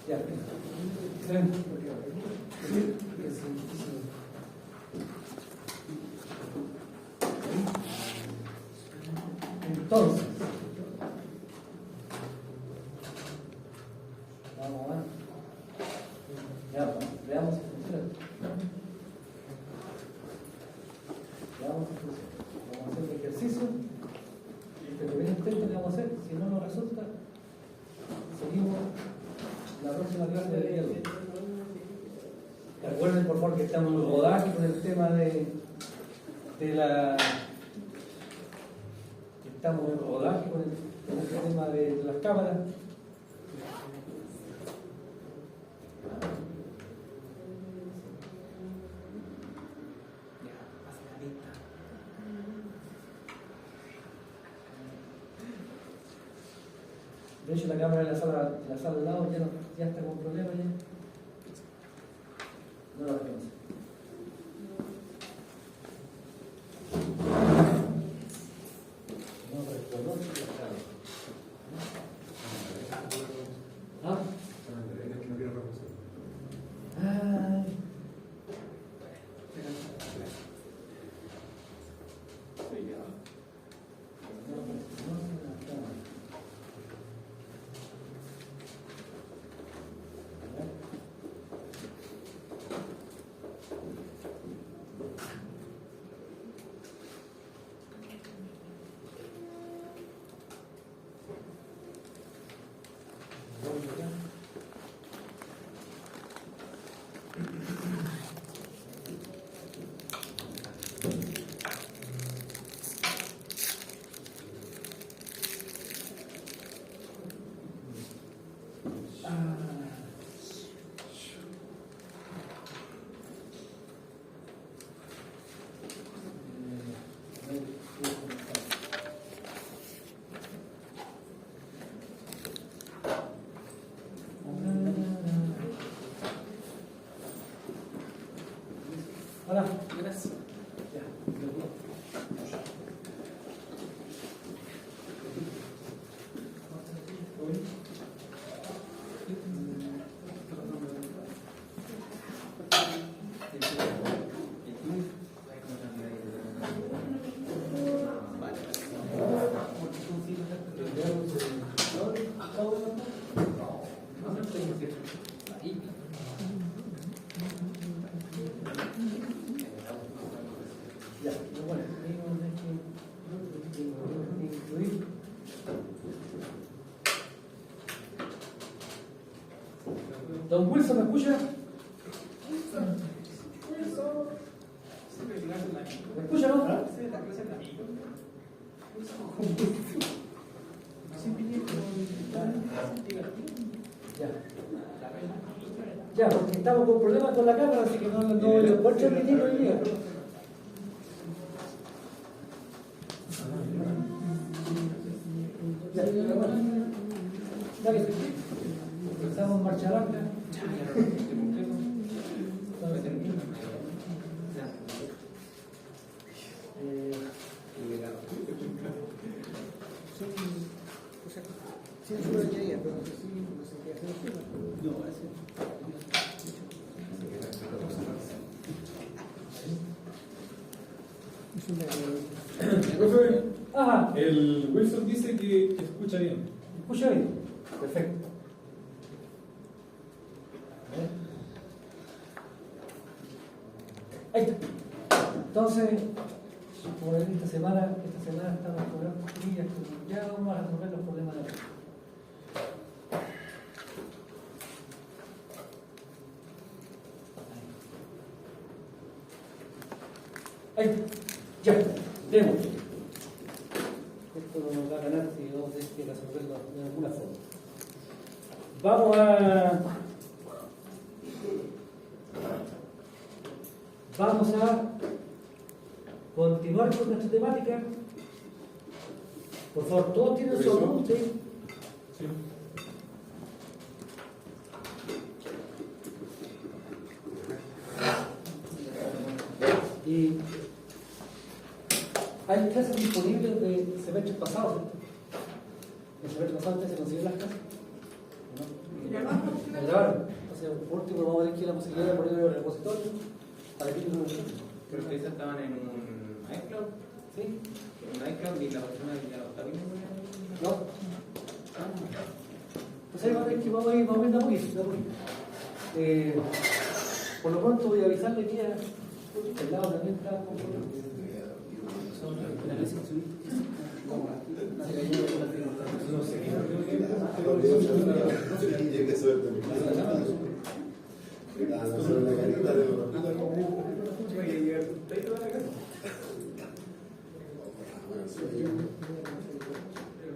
Ya. Entonces, vamos a ver. Ya, veamos si funciona. Veamos si funciona. Vamos a hacer el ejercicio. Este primer intento que vamos a hacer, si no nos resulta, seguimos la próxima clase de día 2. Recuerden por favor que estamos en rodaje con el tema de la. Estamos en rodaje con el tema de las cámaras. De hecho, la cámara de la sala al lado ya está con problemas ya. No la alcanza. No recuerdo. ¿Ah? Ay. Hola, gracias. Don Wilson, ¿me escucha? ¿Me escucha, no? Ya, porque estamos con problemas con la cámara, así que no lo puedo transmitir hoy día. Ya, dale, empezamos en marcha rápida. Profe, Ajá. el Wilson dice que escucha bien. ¿Escucha bien? Perfecto. Ahí está. Entonces, por esta semana estamos cobrando días, ya vamos a resolver los problemas de la vida. Ahí, ya, vemos. Esto no nos va a ganar si vamos a tener que resolverlo de alguna forma. Vamos a continuar con nuestra temática. Por favor, todos tienen su apunte. Sí. Y hay clases disponibles de semestres pasados, ¿cierto? ¿El semestre pasado ustedes se consiguen las clases? ¿No? Me grabaron. Entonces, por último, vamos a ver que la posibilidad de ponerlo en el repositorio para que ellos lo usen. Pero ustedes estaban en un iCloud. ¿Sí? En un iCloud y la persona ya lo está viendo. ¿No? Pues ahí vamos a ir de a poquito, de a poquito. Por lo pronto voy a avisarle que ya el lado también está un poco. Qué suerte. La carita de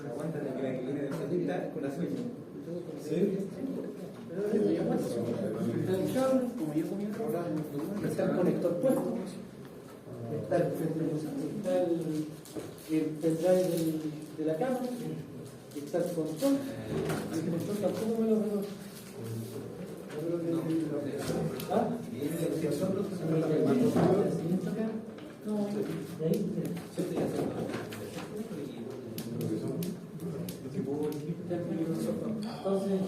Aguántale que la que viene de salita con la suya. Está el conector puesto, está el pendrive de la cámara, está el control. El control tampoco me lo veo. ¿Ah? No, de ahí, entonces,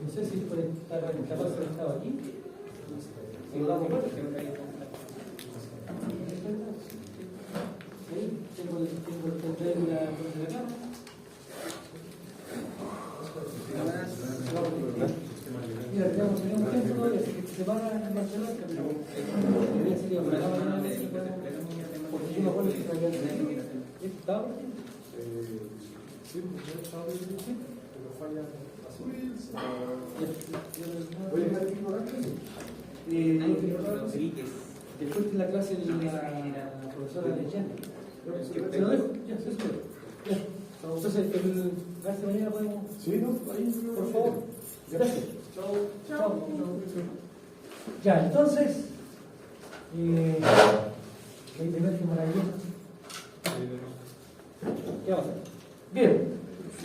no sé si puede estar capaz de estar aquí. Si lo damos vuelta, ahí tengo el control de la cámara. Mira, tenemos un tiempo todavía, se van a Barcelona, pero sería para la mañana, porque yo me acuerdo que se había ¿estaba? Sí, porque estaba bien, pero falla después de la clase de la profesora Leyenda. Te lo dejo, ya, se espera. Entonces, la clase de mañana podemos. Sí, ¿no? Ahí, por favor. Gracias. Chao. Ya, entonces, el primer que maravilloso. ¿Qué vamos a hacer? Bien,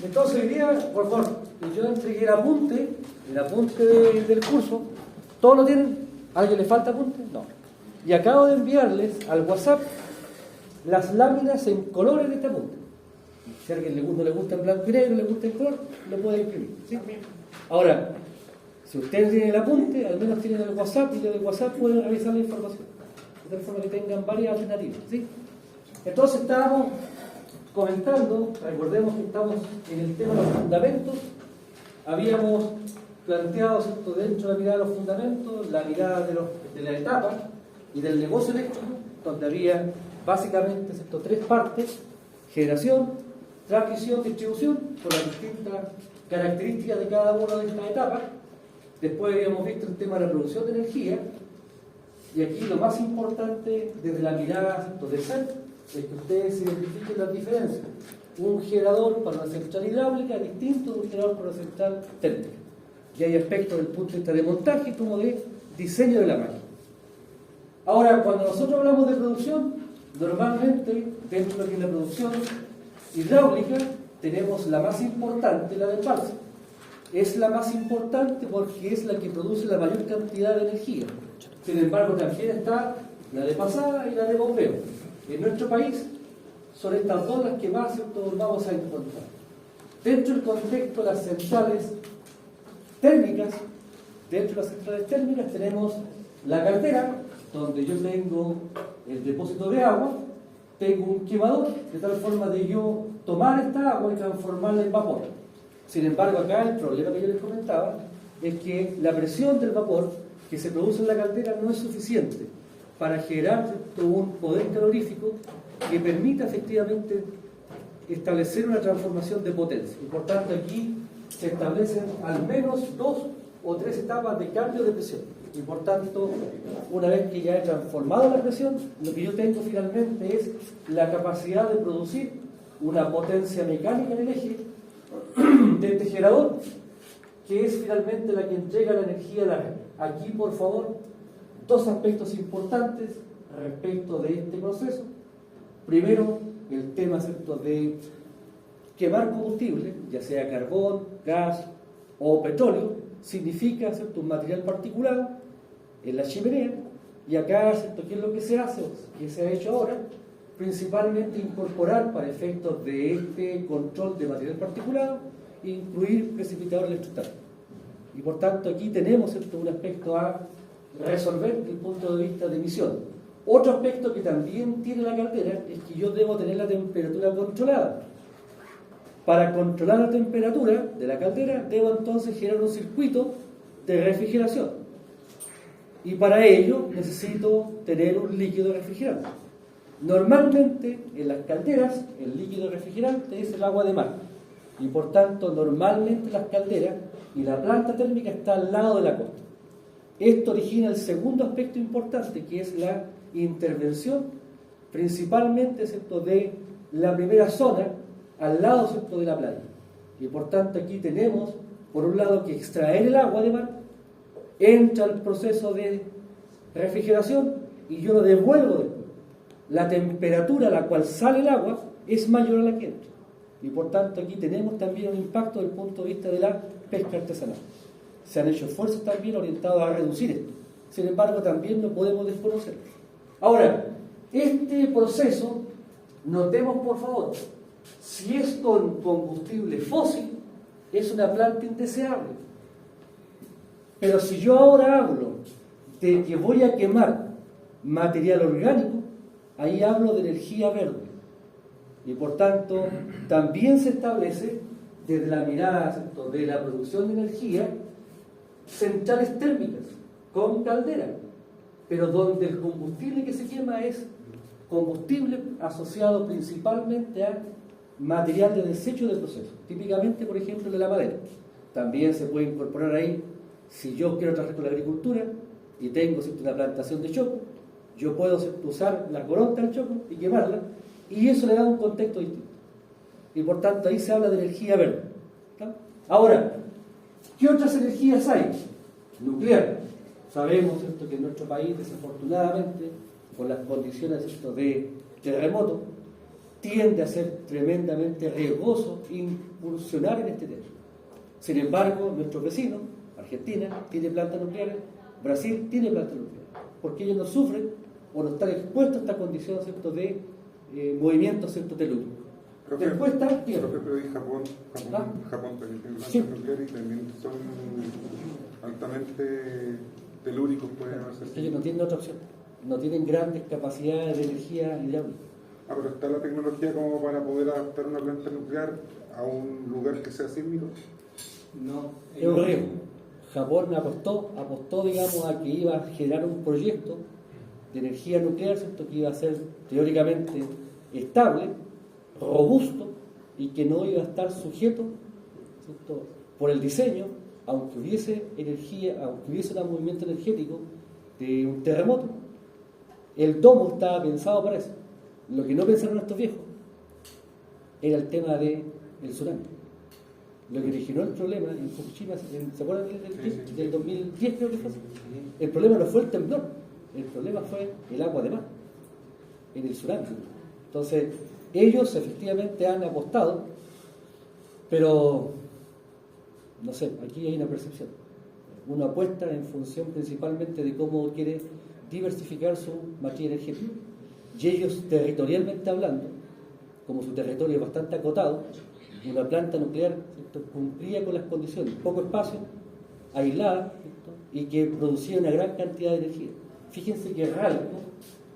entonces hoy día, por favor, yo entregué el apunte del curso. ¿Todos lo tienen? ¿A alguien le falta apunte? No. Y acabo de enviarles al WhatsApp las láminas en colores de este apunte. Si a alguien no le gusta en blanco y negro, le gusta en color, lo puede imprimir. ¿Sí? Ahora, si ustedes tienen el apunte, al menos tienen el WhatsApp, y desde el WhatsApp pueden revisar la información. De tal forma que tengan varias alternativas. ¿Sí? Entonces estábamos comentando, recordemos que estamos en el tema de los fundamentos. Habíamos planteado, ¿cierto?, dentro de la mirada de los fundamentos, la mirada de la etapa y del negocio eléctrico, donde había básicamente, ¿cierto?, tres partes: generación, transmisión, distribución, con las distintas características de cada una de estas etapas. Después habíamos visto el tema de la producción de energía, y aquí lo más importante desde la mirada, ¿cierto?, de SET, es que ustedes identifiquen las diferencias. Un generador para una central hidráulica es distinto de un generador para una central térmica. Y hay aspectos del punto de vista de montaje como de diseño de la máquina. Ahora, cuando nosotros hablamos de producción, normalmente dentro de lo que es la producción hidráulica tenemos la más importante, la de embalse. Es la más importante porque es la que produce la mayor cantidad de energía. Sin embargo, también está la de pasada y la de bombeo. En nuestro país son estas dos las que más vamos a encontrar. Dentro del contexto de las centrales térmicas, tenemos la caldera, donde yo tengo el depósito de agua, tengo un quemador, de tal forma de yo tomar esta agua y transformarla en vapor. Sin embargo, acá el problema que yo les comentaba es que la presión del vapor que se produce en la caldera no es suficiente para generar un poder calorífico que permita efectivamente establecer una transformación de potencia. Y por tanto aquí se establecen al menos 2 o 3 etapas de cambio de presión. Y por tanto, una vez que ya he transformado la presión, lo que yo tengo finalmente es la capacidad de producir una potencia mecánica en el eje de este generador, que es finalmente la que entrega la energía a la red. Aquí, por favor, dos aspectos importantes respecto de este proceso. Primero, el tema, ¿cierto?, de quemar combustible, ya sea carbón, gas o petróleo, significa, ¿cierto?, un material particulado en la chimenea. Y acá, ¿cierto?, ¿qué es lo que se hace? ¿Qué se ha hecho ahora? Principalmente incorporar, para efectos de este control de material particulado, incluir precipitador electrostático. Y por tanto aquí tenemos, ¿cierto?, un aspecto a resolver desde el punto de vista de emisión. Otro aspecto que también tiene la caldera es que yo debo tener la temperatura controlada. Para controlar la temperatura de la caldera debo entonces generar un circuito de refrigeración. Y para ello necesito tener un líquido refrigerante. Normalmente en las calderas el líquido refrigerante es el agua de mar. Y por tanto normalmente las calderas y la planta térmica está al lado de la costa. Esto origina el segundo aspecto importante, que es la intervención principalmente, ¿cierto?, de la primera zona al lado, ¿cierto?, de la playa. Y por tanto aquí tenemos por un lado que extraer el agua de mar, entra el proceso de refrigeración y yo lo devuelvo después. La temperatura a la cual sale el agua es mayor a la que entra. Y por tanto aquí tenemos también un impacto desde el punto de vista de la pesca artesanal. Se han hecho esfuerzos también orientados a reducir esto. Sin embargo, también no podemos desconocerlo. Ahora, este proceso, notemos por favor, si es con combustible fósil, es una planta indeseable. Pero si yo ahora hablo de que voy a quemar material orgánico, ahí hablo de energía verde. Y por tanto, también se establece desde la mirada, ¿cierto?, de la producción de energía, centrales térmicas con caldera, pero donde el combustible que se quema es combustible asociado principalmente a material de desecho del proceso, típicamente, por ejemplo, de la madera. También se puede incorporar ahí, si yo quiero trabajar con la agricultura y tengo, ¿cierto?, una plantación de choco, yo puedo, ¿cierto?, usar la coronta del choco y quemarla, y eso le da un contexto distinto. Y por tanto ahí se habla de energía verde. ¿Está? Ahora, ¿qué otras energías hay? Nuclear. Sabemos, ¿cierto?, que en nuestro país, desafortunadamente, por las condiciones, ¿cierto?, de terremoto, tiende a ser tremendamente riesgoso incursionar en este tema. Sin embargo, nuestros vecinos, Argentina, tiene plantas nucleares, Brasil tiene plantas nucleares, porque ellos no sufren o no están expuestos a esta condición, ¿cierto?, de movimiento, ¿cierto?, telúrico. Después está el tiempo. Pero y Japón también tiene plantas nucleares y también son altamente telúricos, pueden hacer. Ellos no tienen otra opción, no tienen grandes capacidades de energía hidráulica. Ah, pero está la tecnología como para poder adaptar una planta nuclear a un lugar que sea sísmico. No. Es un riesgo. Japón apostó, digamos, a que iba a generar un proyecto de energía nuclear, ¿cierto?, que iba a ser teóricamente estable, robusto y que no iba a estar sujeto, ¿cierto?, por el diseño, aunque hubiese energía, aunque hubiese un movimiento energético de un terremoto. El domo estaba pensado para eso. Lo que no pensaron estos viejos era el tema del tsunami. Lo que originó el problema en Fukushima, ¿se acuerdan del 2010 creo que fue? El problema no fue el temblor, el problema fue el agua de mar, en el tsunami. Entonces, ellos efectivamente han apostado, pero, no sé, aquí hay una percepción. Uno apuesta en función principalmente de cómo quiere diversificar su matriz energética. Y ellos, territorialmente hablando, como su territorio es bastante acotado, una planta nuclear, ¿cierto?, cumplía con las condiciones, poco espacio, aislada, ¿cierto?, y que producía una gran cantidad de energía. Fíjense que Ralco,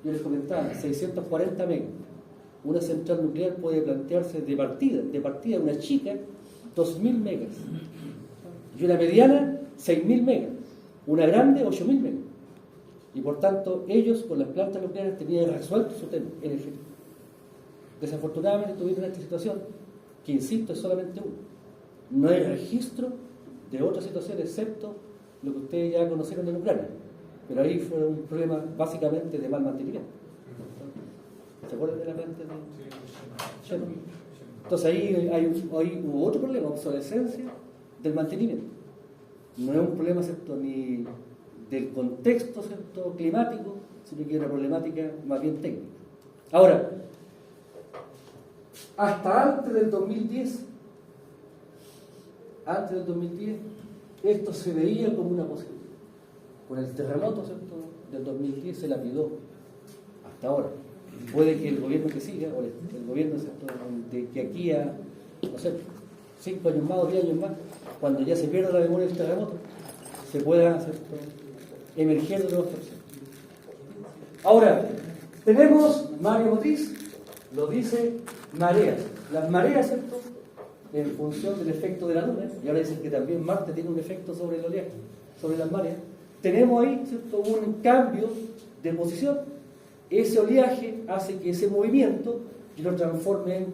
yo les comentaba, 640 megas. Una central nuclear puede plantearse de partida una chica, 2000 megas. Y una mediana, 6000 megas. Una grande, 8000 megas. Y por tanto, ellos con las plantas nucleares tenían resuelto su tema energético. Desafortunadamente tuvieron esta situación, que insisto, es solamente uno. No hay registro de otra situación excepto lo que ustedes ya conocieron en Ucrania. Pero ahí fue un problema básicamente de mal mantenimiento. ¿Se acuerdan de la planta de Chernobyl? Entonces ahí hubo otro problema, obsolescencia del mantenimiento. No es un problema, ¿cierto?, ni del contexto, ¿cierto?, climático, sino que es una problemática más bien técnica. Ahora, hasta antes del 2010, esto se veía como una posibilidad. Con el terremoto, ¿cierto?, del 2010 se lapidó hasta ahora. Puede que el gobierno que siga, o el gobierno, ¿cierto?, de que aquí a, no sé, 5 años más o 10 años más, cuando ya se pierda la memoria del terremoto, se pueda, ¿cierto?, emerger de nuevas opciones. Ahora, tenemos marea motriz, lo dice mareas. Las mareas, ¿cierto?, en función del efecto de la luna, y ahora dicen que también Marte tiene un efecto sobre el oleaje, sobre las mareas. Tenemos ahí, ¿cierto?, un cambio de posición. Ese oleaje hace que ese movimiento yo lo transforme en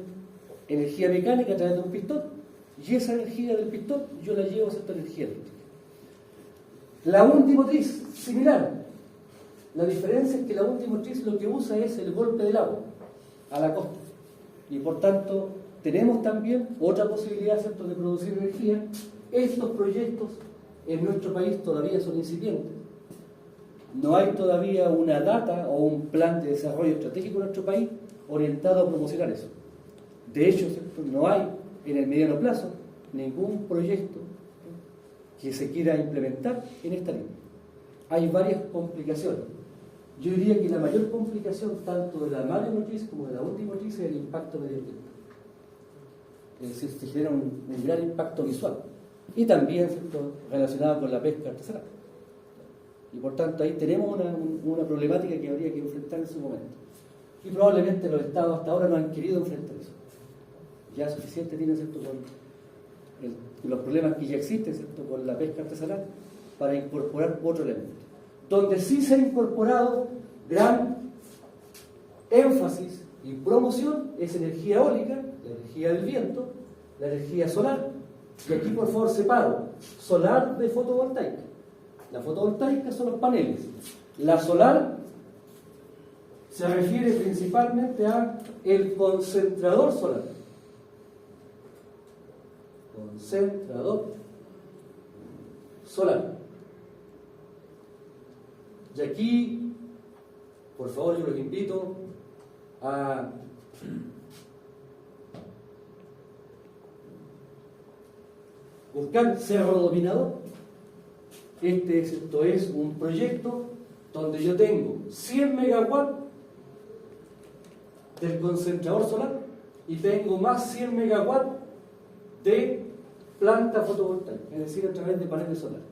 energía mecánica a través de un pistón, y esa energía del pistón yo la llevo a esta energía eléctrica. La undimotriz, similar. La diferencia es que la undimotriz lo que usa es el golpe del agua a la costa, y por tanto tenemos también otra posibilidad, ¿cierto?, de producir energía. Estos proyectos en nuestro país todavía son incipientes. No hay todavía una data o un plan de desarrollo estratégico en nuestro país orientado a promocionar eso. De hecho, ¿cierto?, no hay en el mediano plazo ningún proyecto que se quiera implementar en esta línea. Hay varias complicaciones. Yo diría que la mayor complicación tanto de la mareomotriz como de la undimotriz es el impacto medioambiental. Es decir, se genera un gran impacto visual y también, ¿cierto?, relacionado con la pesca artesanal. Y por tanto ahí tenemos una problemática que habría que enfrentar en su momento. Y probablemente los estados hasta ahora no han querido enfrentar eso. Ya suficiente tienen, ¿cierto?, con los problemas que ya existen, ¿cierto?, con la pesca artesanal, para incorporar otro elemento. Donde sí se ha incorporado gran énfasis y promoción es energía eólica, la energía del viento, la energía solar. Y aquí por favor separo solar de fotovoltaica. La fotovoltaica son los paneles. La solar se refiere principalmente a el concentrador solar. Concentrador solar. Y aquí, por favor, yo los invito a buscar Cerro Dominador. Esto es un proyecto donde yo tengo 100 megawatts del concentrador solar y tengo más 100 megawatts de planta fotovoltaica, es decir, a través de paneles solares.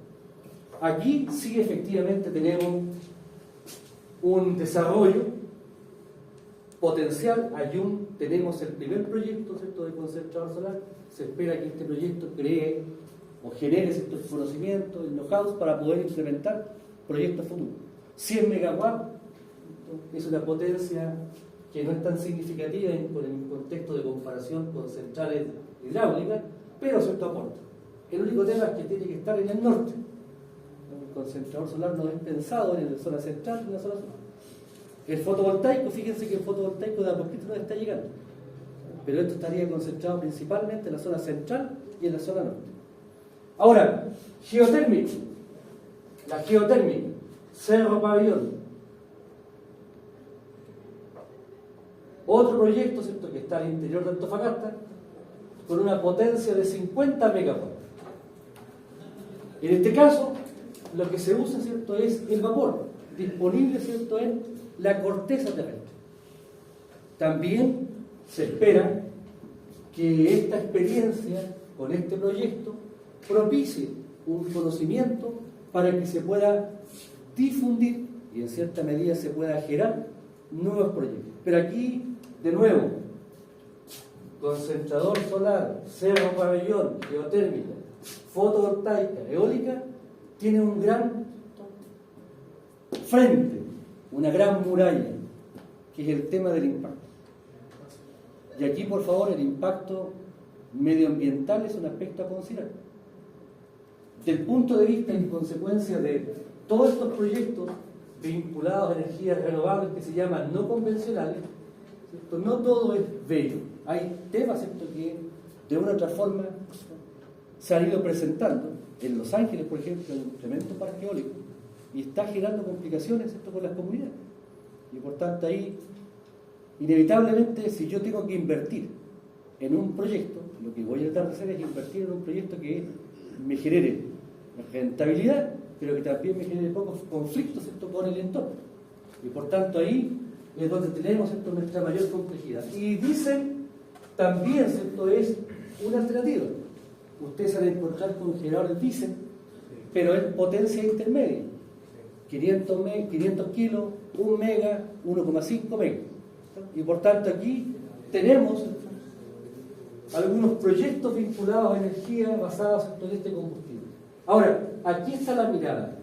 Aquí sí efectivamente tenemos un desarrollo potencial. Tenemos el primer proyecto, ¿cierto?, de concentrador solar. Se espera que este proyecto cree o genere ciertos conocimientos, el know-how para poder implementar proyectos futuros. 100 megawatts es una potencia que no es tan significativa en el contexto de comparación con centrales hidráulicas, pero cierto aporte. El único tema es que tiene que estar en el norte. El concentrador solar no es pensado en la zona central ni en la zona sur. El fotovoltaico, fíjense que el fotovoltaico de a poquito no está llegando, pero esto estaría concentrado principalmente en la zona central y en la zona norte. Ahora, geotérmico. La geotérmica, Cerro Pabellón. Otro proyecto, ¿cierto?, que está al interior de Antofagasta, con una potencia de 50 megawatts. En este caso, lo que se usa, ¿cierto?, es el vapor, disponible, ¿cierto?, en la corteza terrestre. También se espera que esta experiencia con este proyecto propicie un conocimiento para que se pueda difundir y en cierta medida se pueda generar nuevos proyectos. Pero aquí, de nuevo, concentrador solar, Cerro Pabellón, geotérmica, fotovoltaica, eólica, tiene un gran frente, una gran muralla, que es el tema del impacto. Y aquí, por favor, el impacto medioambiental es un aspecto a considerar. Del punto de vista y consecuencia de todos estos proyectos vinculados a energías renovables que se llaman no convencionales, ¿cierto?, no todo es bello. Hay temas, ¿cierto?, que de una u otra forma se han ido presentando. En Los Ángeles, por ejemplo, hay un tremendo parque eólico y está generando complicaciones, ¿cierto?, con las comunidades. Y por tanto ahí, inevitablemente, si yo tengo que invertir en un proyecto, lo que voy a tratar de hacer es invertir en un proyecto que me genere rentabilidad, pero que también me genere pocos conflictos, ¿cierto?, con el entorno. Y por tanto ahí es donde tenemos, ¿cierto?, nuestra mayor complejidad. Y dicen también, ¿cierto?, es una alternativa. ustedes se van a encontrar con generadores diésel, pero en potencia intermedia. 500 kilos, 1 mega, 1,5 mega. Y por tanto aquí tenemos algunos proyectos vinculados a energía basados en este combustible. Ahora, aquí está la mirada.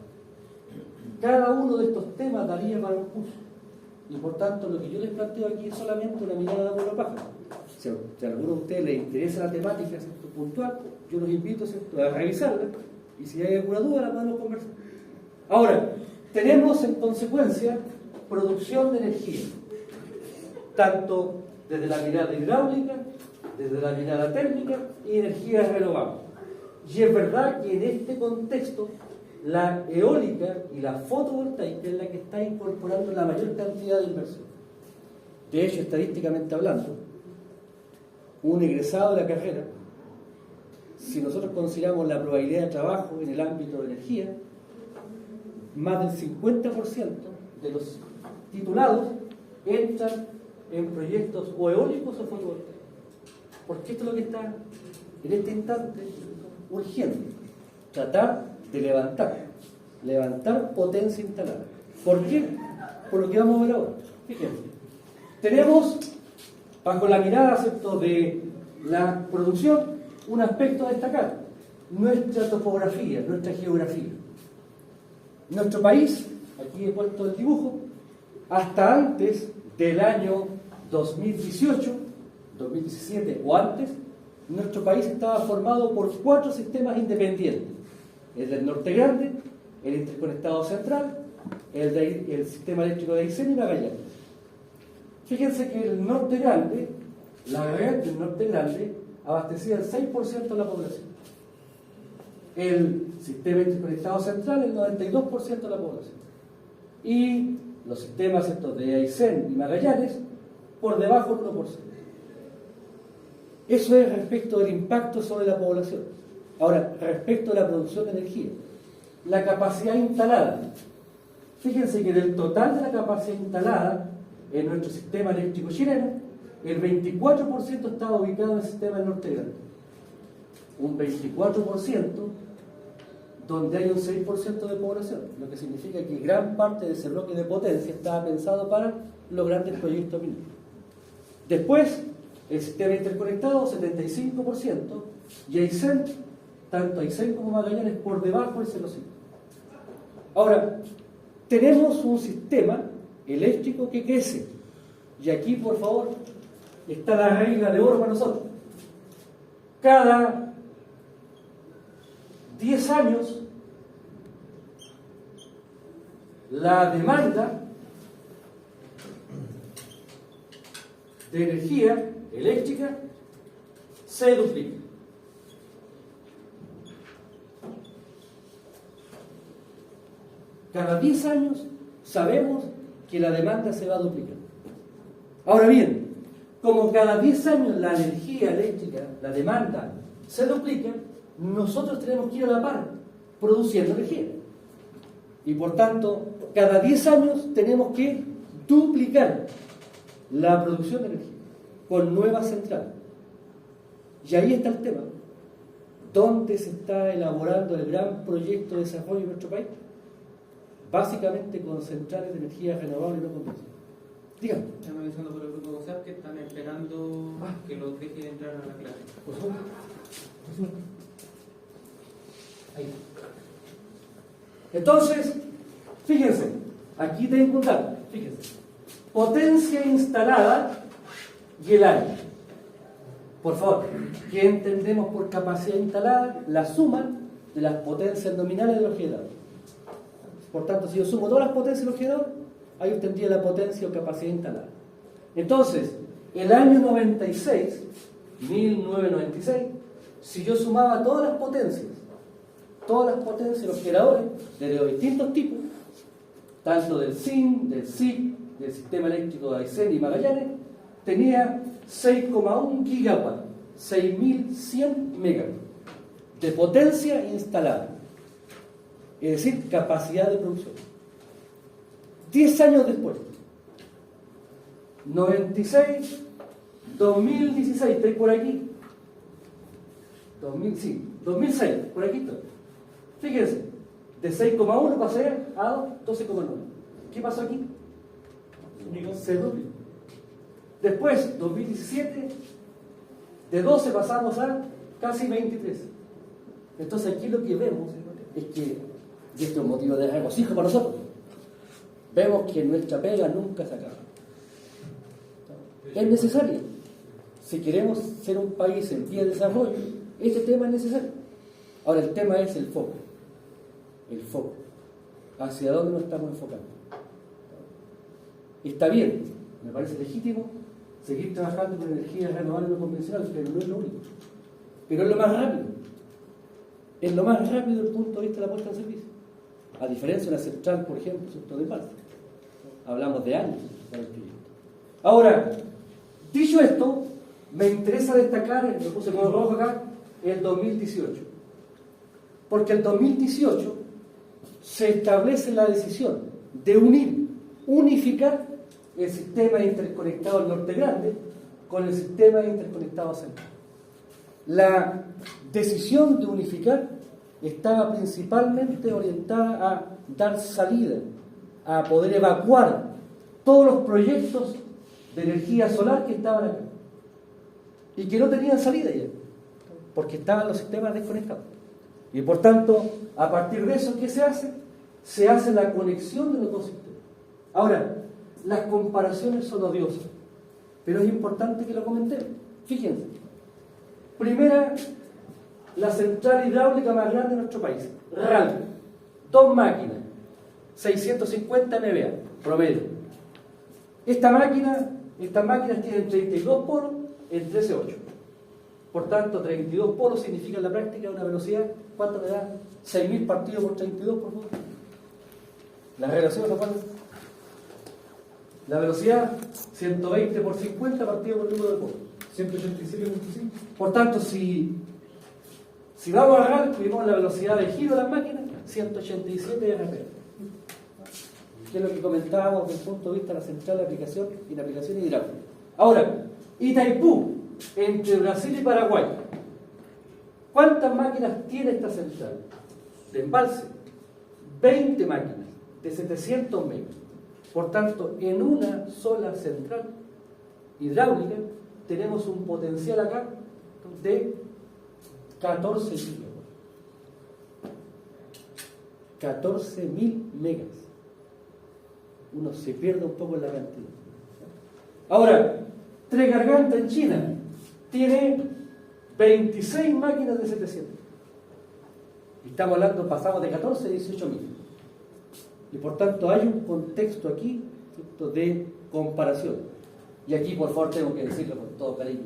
Cada uno de estos temas daría para un curso. Y por tanto lo que yo les planteo aquí es solamente una mirada de abuelo pájaro. Si a alguno de ustedes les interesa la temática, ¿cierto?, puntual, yo los invito, ¿cierto?, a revisarla, y si hay alguna duda la podemos conversar. Ahora, tenemos en consecuencia producción de energía, tanto desde la mirada hidráulica, desde la mirada térmica y energías renovables. Y es verdad que en este contexto la eólica y la fotovoltaica es la que está incorporando la mayor cantidad de inversión. De hecho, estadísticamente hablando, un egresado de la carrera, si nosotros consideramos la probabilidad de trabajo en el ámbito de energía, más del 50% de los titulados entran en proyectos o eólicos o fotovoltaicos. Porque esto es lo que está en este instante urgiendo. Tratar de levantar potencia instalada. ¿Por qué? Por lo que vamos a ver ahora. Fíjense, tenemos bajo la mirada, ¿cierto?, de la producción un aspecto a destacar: nuestra topografía, nuestra geografía. Nuestro país, aquí he puesto el dibujo, hasta antes del año 2018, 2017 o antes, nuestro país estaba formado por 4 sistemas independientes: el del Norte Grande, el interconectado central, el sistema eléctrico de Aysén y Magallanes. Fíjense que el Norte Grande, la red del Norte Grande, abastecía el 6% de la población. El sistema interconectado central, el 92% de la población. Y los sistemas estos de Aysén y Magallanes, por debajo del 1%. Eso es respecto del impacto sobre la población. Ahora, respecto a la producción de energía, la capacidad instalada. Fíjense que del total de la capacidad instalada en nuestro sistema eléctrico chileno, el 24% estaba ubicado en el sistema del Norte Grande. Un 24% donde hay un 6% de población, lo que significa que gran parte de ese bloque de potencia estaba pensado para los grandes proyectos mineros. Después, el sistema interconectado, 75%, y Aysén, tanto Aysén como Magallanes, por debajo del 0,5%. Ahora, tenemos un sistema eléctrico que crece, y aquí, por favor, está la regla de oro para nosotros. Cada 10 años, la demanda de energía eléctrica se duplica. Cada 10 años sabemos que la demanda se va a duplicar. Ahora bien, como cada 10 años la energía eléctrica, la demanda se duplica, nosotros tenemos que ir a la par produciendo energía. Y por tanto, cada 10 años tenemos que duplicar la producción de energía con nuevas centrales. Y ahí está el tema. ¿Dónde se está elaborando el gran proyecto de desarrollo en nuestro país? Básicamente con centrales de energía renovable y no convencional. Dígame. Estamos avisando por el grupo de WhatsApp que están esperando que los dejen entrar a la clase. Por favor. Ahí. Entonces, fíjense, aquí tengo un dato, fíjense. Potencia instalada y el año. Por favor, ¿qué entendemos por capacidad instalada? La suma de las potencias nominales de los generadores. Por tanto, si yo sumo todas las potencias de los generadores, ahí obtendría la potencia o capacidad instalada. Entonces, el año 96, 1996, si yo sumaba todas las potencias de los generadores de los distintos tipos, tanto del SIN, del SIC, del sistema eléctrico de Aysén y Magallanes, tenía 6,1 gigawatts, 6.100 megawatts de potencia instalada, es decir, capacidad de producción. 10 años después, 96, 2016, estoy por aquí, 2006, por aquí estoy. Fíjense, de 6,1 pasé a 12,9. ¿Qué pasó aquí? Se duplicó. Después, 2017, de 12 pasamos a casi 23. Entonces aquí lo que vemos es que, y esto es un motivo de regocijo para nosotros, vemos que nuestra pega nunca se acaba. Es necesario. Si queremos ser un país en vía de desarrollo, este tema es necesario. Ahora, el tema es el foco. El foco. ¿Hacia dónde nos estamos enfocando? Está bien, me parece legítimo seguir trabajando con energías renovables no convencionales, pero no es lo único. Pero es lo más rápido. Es lo más rápido desde el punto de vista de la puesta en servicio. A diferencia de una central, por ejemplo, sector de Palma. Hablamos de años para el proyecto. Ahora, dicho esto, me interesa destacar, lo puse con rojo acá, el 2018. Porque el 2018 se establece la decisión de unificar el sistema interconectado del Norte Grande con el sistema interconectado central. La decisión de unificar estaba principalmente orientada a dar salida, a poder evacuar todos los proyectos de energía solar que estaban acá y que no tenían salida ya, porque estaban los sistemas desconectados. Y por tanto, a partir de eso, ¿qué se hace? Se hace la conexión de los dos sistemas. Ahora, las comparaciones son odiosas, pero es importante que lo comentemos. Fíjense, primera, la central hidráulica más grande de nuestro país, RAL, 2 máquinas, 650 MVA, promedio. Estas máquinas tienen 32 polos en 13,8. Por tanto, 32 polos significa en la práctica una velocidad, ¿cuánto me da? 6.000 partidos por 32, por favor. La relación lo ponen. La velocidad, 120 por 50 partido por el número de polos. 187.5. Por tanto, si vamos a RAL, tuvimos la velocidad de giro de las máquinas, 187 RPM. Que es lo que comentábamos desde el punto de vista de la central de aplicación y la aplicación hidráulica. Ahora, Itaipú, entre Brasil y Paraguay. ¿Cuántas máquinas tiene esta central? De embalse, 20 máquinas, de 700 megas. Por tanto, en una sola central hidráulica tenemos un potencial acá de 14 gigawatts. 14.000 megas. Uno se pierde un poco en la cantidad. Ahora, Tres Gargantas en China tiene 26 máquinas de 700. Y estamos hablando, pasamos de 14 a 18.000. Y por tanto hay un contexto aquí, ¿cierto?, de comparación. Y aquí, por favor, tengo que decirlo con todo cariño.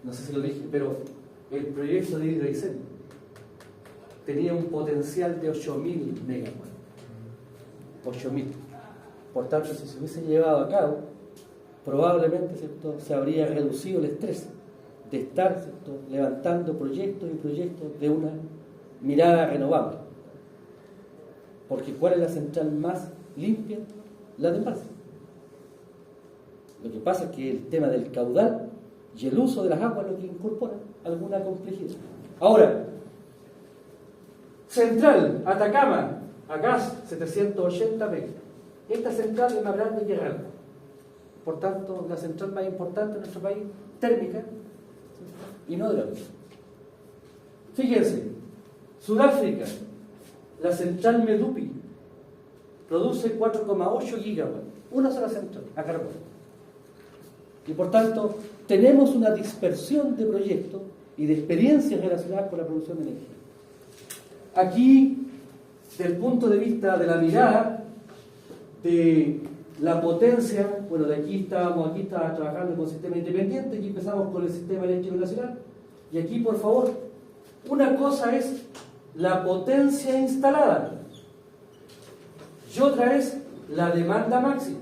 No sé si lo dije, pero el proyecto de Hidroicén tenía un potencial de 8.000 megawatts. 8.000. Por tanto, si se hubiese llevado a cabo, probablemente, ¿cierto?, se habría reducido el estrés de estar, ¿cierto?, levantando proyectos y proyectos de una mirada renovable. Porque ¿cuál es la central más limpia? La de embalse. Lo que pasa es que el tema del caudal y el uso de las aguas es lo que incorpora alguna complejidad. Ahora, central Atacama a gas 780 megas. Esta central es más grande que RAL. Por tanto, la central más importante de nuestro país, térmica y no hidráulica. Fíjense, Sudáfrica, la central Medupi, produce 4,8 gigawatts, una sola central, a carbón. Y por tanto, tenemos una dispersión de proyectos y de experiencias relacionadas con la producción de energía. Aquí, desde el punto de vista de la mirada, de la potencia, bueno, de aquí estaba trabajando con el sistema independiente, aquí empezamos con el sistema eléctrico nacional, y aquí, por favor, una cosa es la potencia instalada y otra es la demanda máxima.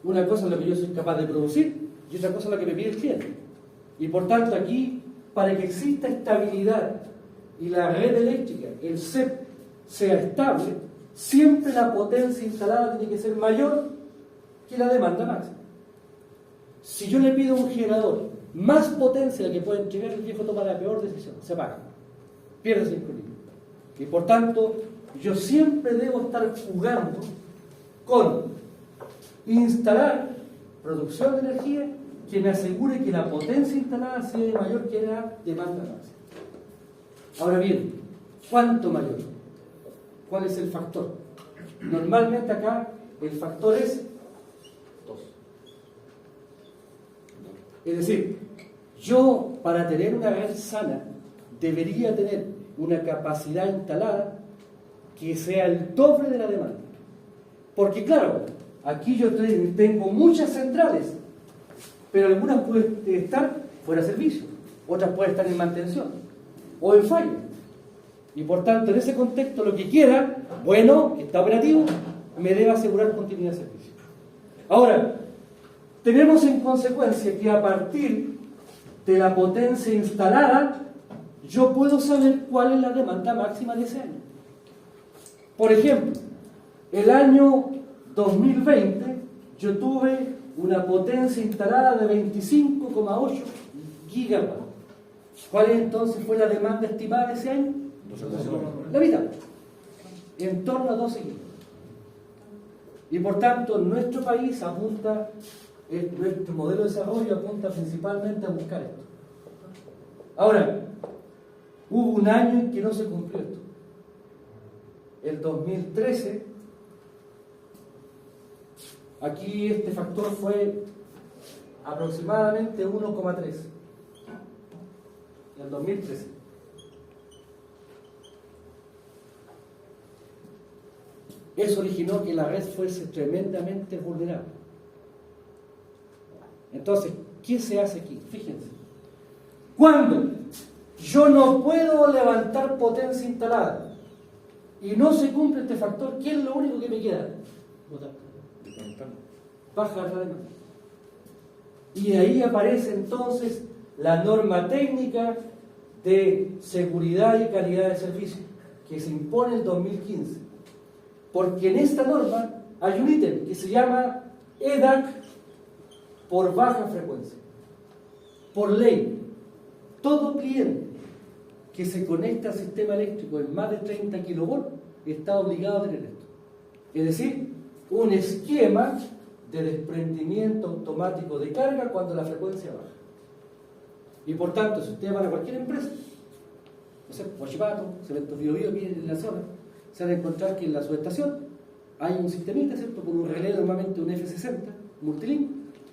Una cosa es lo que yo soy capaz de producir y otra cosa es lo que me pide el cliente. Y por tanto aquí, para que exista estabilidad y la red eléctrica, el CEP, sea estable, siempre la potencia instalada tiene que ser mayor que la demanda máxima. Si yo le pido a un generador más potencia de la que puede entregar, el viejo toma la peor decisión, se apaga, pierde ese equilibrio. Y por tanto, yo siempre debo estar jugando con instalar producción de energía que me asegure que la potencia instalada sea mayor que la demanda máxima. Ahora bien, ¿cuánto mayor? ¿Cuál es el factor? Normalmente acá el factor es 2. Es decir, yo para tener una red sana debería tener una capacidad instalada que sea el doble de la demanda. Porque claro, aquí yo tengo muchas centrales, pero algunas pueden estar fuera de servicio, otras pueden estar en mantención o en falla. Y por tanto, en ese contexto, lo que quiera, bueno, que está operativo, me debe asegurar continuidad de servicio. Ahora, tenemos en consecuencia que a partir de la potencia instalada, yo puedo saber cuál es la demanda máxima de ese año. Por ejemplo, el año 2020 yo tuve una potencia instalada de 25,8 gigawatts. ¿Cuál entonces fue la demanda estimada de ese año? La mitad, en torno a 12 gigawatts. Y por tanto, nuestro país apunta, nuestro modelo de desarrollo apunta principalmente a buscar esto. Ahora, hubo un año en que no se cumplió esto. El 2013, aquí este factor fue aproximadamente 1,3. En el 2013. Eso originó que la red fuese tremendamente vulnerable. Entonces, ¿qué se hace aquí? Fíjense. Cuando yo no puedo levantar potencia instalada y no se cumple este factor, ¿qué es lo único que me queda? Bajar la demanda. Y ahí aparece entonces la norma técnica de seguridad y calidad de servicio que se impone en 2015. Porque en esta norma hay un ítem que se llama EDAC por baja frecuencia. Por ley, todo cliente que se conecta al sistema eléctrico en más de 30 kilovolts está obligado a tener esto. Es decir, un esquema de desprendimiento automático de carga cuando la frecuencia baja. Y por tanto, si ustedes van a cualquier empresa, no sé, Huachipato, Cementos Biobío, aquí en la zona, se van a encontrar que en la subestación hay un sistemita, ¿cierto?, con un relé, normalmente un F60 multilink,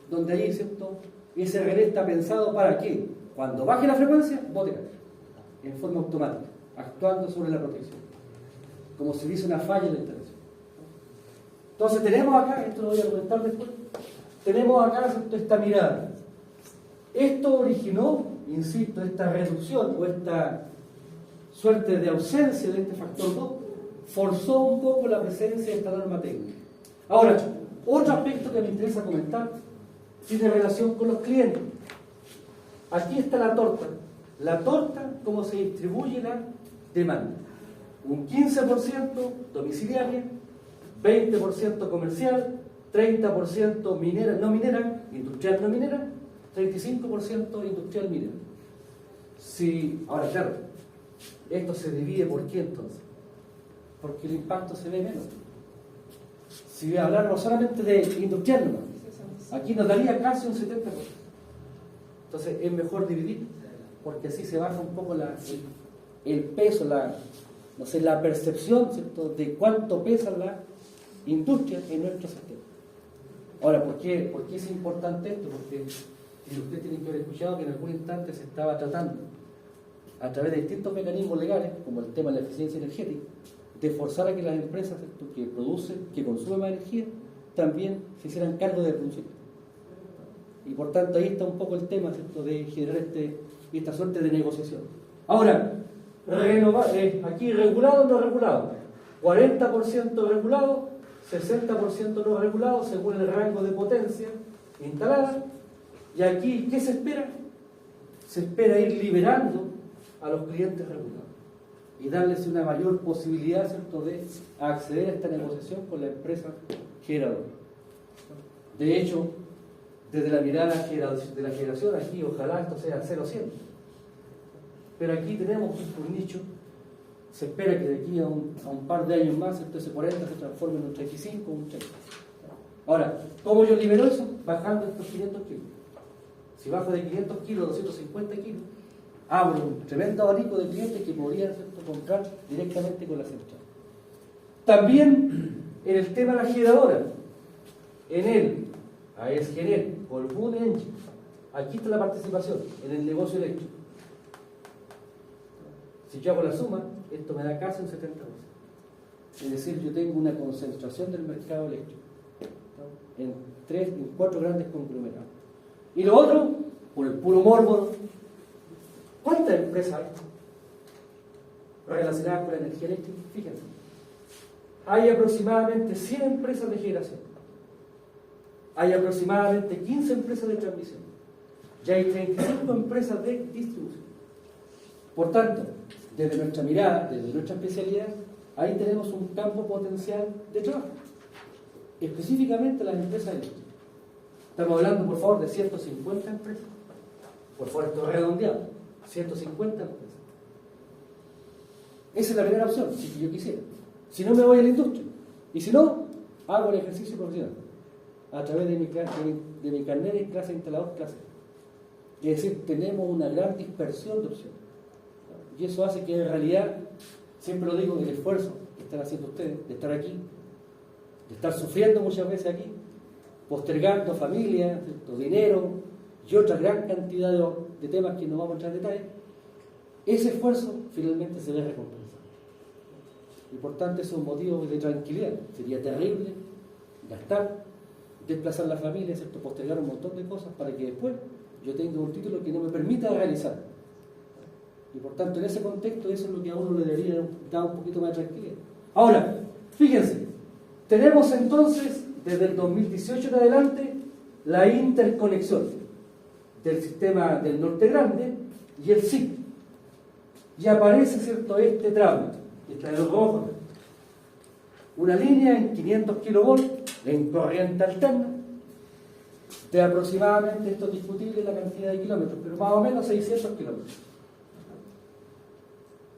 donde ahí, ¿cierto?, ese relé está pensado para que cuando baje la frecuencia, bote carga en forma automática, actuando sobre la protección, como si hubiese una falla en la instalación. Entonces tenemos acá, esto lo voy a comentar después, tenemos acá, ¿cierto?, esta mirada. Esto originó, insisto, esta reducción o esta suerte de ausencia de este factor 2, forzó un poco la presencia de esta norma técnica. Ahora, otro aspecto que me interesa comentar tiene relación con los clientes. Aquí está la torta. La torta, cómo se distribuye la demanda. Un 15% domiciliaria, 20% comercial, 30% minera, no minera, industrial no minera, 35% industrial minera. Si, ahora claro, esto se divide ¿por qué entonces? Porque el impacto se ve menos. Si voy a hablar no solamente de industrial, no, aquí nos daría casi un 70%. Entonces es mejor dividir, porque así se baja un poco el peso, la percepción, ¿cierto?, de cuánto pesa la industria en nuestro sistema. Ahora, ¿por qué es importante esto? Porque ustedes tienen que haber escuchado que en algún instante se estaba tratando, a través de distintos mecanismos legales, como el tema de la eficiencia energética, de forzar a que las empresas, ¿cierto?, que producen, que consumen más energía, también se hicieran cargo de producir. Y por tanto ahí está un poco el tema, ¿cierto?, de generar esta suerte de negociación. Ahora, aquí regulado o no regulado, 40% regulado, 60% no regulado según el rango de potencia instalada. Y aquí, ¿qué se espera? Se espera ir liberando a los clientes regulados y darles una mayor posibilidad, ¿cierto?, de acceder a esta negociación con la empresa generadora. De hecho, desde la mirada de la generación, aquí ojalá esto sea 0-100. Pero aquí tenemos un nicho. Se espera que de aquí a un par de años más, ese 40 se transforme en un 35 o un 30. Ahora, ¿cómo yo libero eso? Bajando estos 500 kilos. Si bajo de 500 kilos a 250 kilos, abro un tremendo abanico de clientes que podrían, ¿cierto?, comprar directamente con la central. También en el tema de la generadora, en el AES Gener, Colbún Engine, aquí está la participación en el negocio eléctrico. Si yo hago la suma, esto me da casi un 70%. Es decir, yo tengo una concentración del mercado eléctrico en 4 grandes conglomerados. Y lo otro, por el puro morbo, ¿cuántas empresas hay relacionadas con la energía eléctrica? Fíjense, hay aproximadamente 100 empresas de generación, hay aproximadamente 15 empresas de transmisión y hay 35 empresas de distribución. Por tanto, desde nuestra mirada, desde nuestra especialidad, ahí tenemos un campo potencial de trabajo, específicamente las empresas eléctricas. Estamos hablando, por favor, de 150 empresas. Por favor, esto es redondeado. 150 empresas. Esa es la primera opción, si yo quisiera. Si no, me voy a la industria. Y si no, hago el ejercicio profesional a través de mi carnet de clase instalador clase. Es decir, tenemos una gran dispersión de opciones. Y eso hace que en realidad, siempre lo digo, el esfuerzo que están haciendo ustedes de estar aquí, de estar sufriendo muchas veces aquí, postergando familia, dinero y otra gran cantidad de temas que no vamos a entrar en detalle, ese esfuerzo finalmente se ve recompensado. Y por tanto es un motivo de tranquilidad. Sería terrible gastar, desplazar la familia, ¿cierto?, postergar un montón de cosas para que después yo tenga un título que no me permita realizar. Y por tanto en ese contexto eso es lo que a uno le debería dar un poquito más de tranquilidad. Ahora, fíjense, tenemos entonces desde el 2018 en adelante la interconexión del sistema del Norte Grande y el SIC. Y aparece, ¿cierto?, este tramo, que está en el rojo, una línea en 500 kilovolts en corriente alterna de aproximadamente, esto es discutible la cantidad de kilómetros, pero más o menos 600 kilómetros.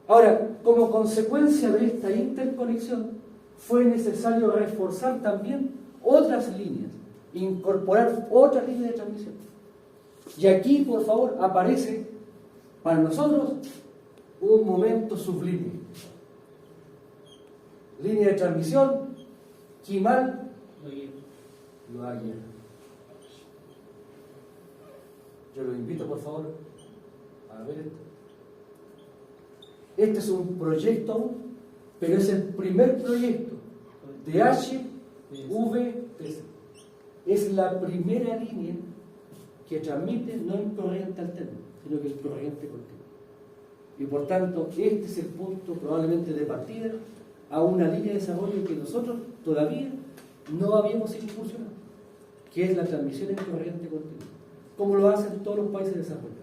Ahora, como consecuencia de esta interconexión, fue necesario reforzar también otras líneas, incorporar otras líneas de transmisión. Y aquí, por favor, aparece para nosotros un momento sublime. Línea de transmisión, Quimal, Loaguía. Yo los invito, por favor, a ver esto. Este es un proyecto, pero es el primer proyecto de HVDC. Es la primera línea que transmite no en corriente alterna, sino que en corriente continua. Y por tanto, este es el punto probablemente de partida a una línea de desarrollo que nosotros todavía no habíamos incursionado, que es la transmisión en corriente continua, como lo hacen todos los países desarrollados.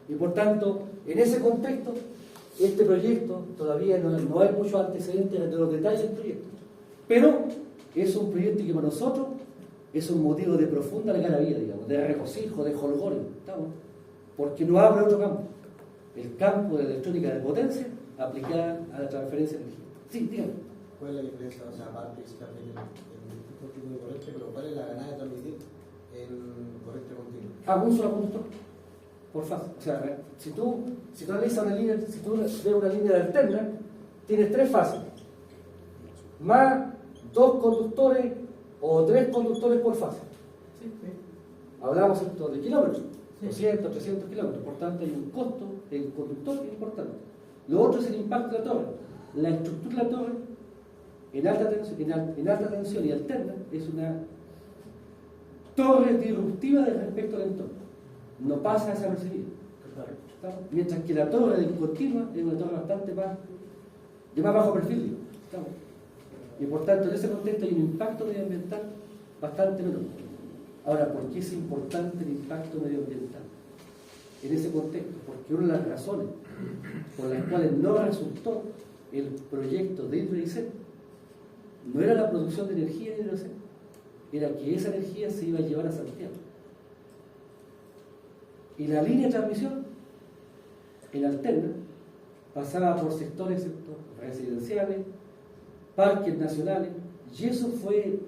Y por tanto, en ese contexto, este proyecto todavía no hay muchos antecedentes de los detalles del proyecto, pero es un proyecto que para nosotros es un motivo de profunda algarabía, digamos, de regocijo, de jolgorio, porque no abre otro campo, el campo de la electrónica de potencia aplicada a la transferencia de energía. Sí, dígame. ¿Cuál es la diferencia? O sea, aparte que también en distintos tipos de corriente, pero ¿cuál es la ganada de transmitir en corriente continua? Un solo conductor por fase. O sea, si tú analizas una línea, si tú ves una línea de alterna, tienes 3 fases, más 2 conductores o 3 conductores por fase. Sí, sí. Hablamos esto de kilómetros, 200, 300 kilómetros, por tanto hay un costo del conductor que es importante. Lo otro es el impacto de la torre. La estructura de la torre en alta tensión y alterna es una torre disruptiva respecto al entorno. No pasa desapercibida. Mientras que la torre de continua es una torre bastante de más bajo perfil. Y por tanto en ese contexto hay un impacto medioambiental bastante menor. Ahora, ¿por qué es importante el impacto medioambiental en ese contexto? Porque una de las razones por las cuales no resultó el proyecto de Hidroicet no era la producción de energía en Hidroicet, era que esa energía se iba a llevar a Santiago. Y la línea de transmisión, en alterna, pasaba por sectores residenciales, parques nacionales, y eso fue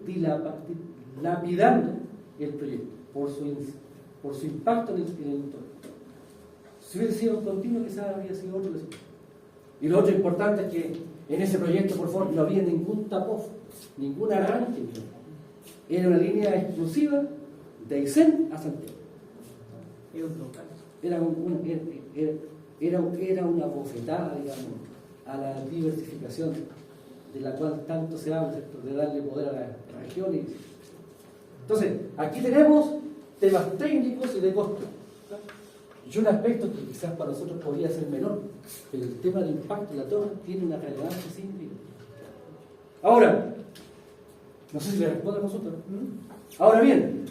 lapidando el proyecto por su impacto en el entorno. Si hubiera sido un continuo, quizás habría sido otro resultado. Y lo otro importante es que en ese proyecto, por favor, no había ningún tap-off, ningún arranque. Era una línea exclusiva de Aysén a Santiago. Era una bofetada, digamos, a la diversificación de la cual tanto se habla, ¿cierto?, de darle poder a las regiones. Entonces, aquí tenemos temas técnicos y de costo. Y un aspecto que quizás para nosotros podría ser menor, pero el tema del impacto de la torre tiene una relevancia significativa. Ahora, no sé si le respondo a nosotros. Ahora bien,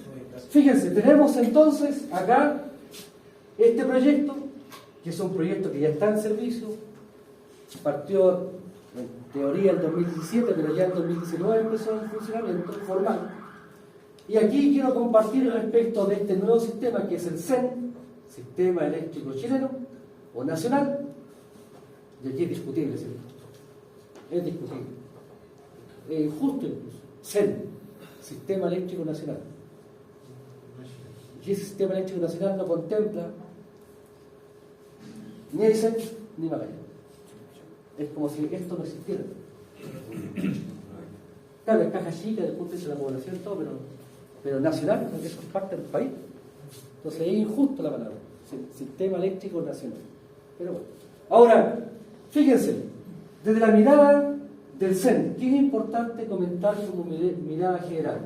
fíjense, tenemos entonces acá este proyecto, que es un proyecto que ya está en servicio, partió en teoría en 2017, pero ya en 2019 empezó el funcionamiento formal. Y aquí quiero compartir respecto de este nuevo sistema, que es el CEN, Sistema Eléctrico Chileno, o Nacional, y aquí es discutible, ¿cierto? Es discutible. Es injusto incluso. CEN, Sistema Eléctrico Nacional. Y ese Sistema Eléctrico Nacional no contempla ni Aysén ni Magallanes. Es como si esto no existiera. Claro, es caja chica desde el punto de vista de la población, todo, pero nacional, porque eso es parte del país. Entonces es injusto la palabra. Sistema Eléctrico Nacional. Pero bueno. Ahora, fíjense, desde la mirada del CEN, ¿qué es importante comentar como mirada general?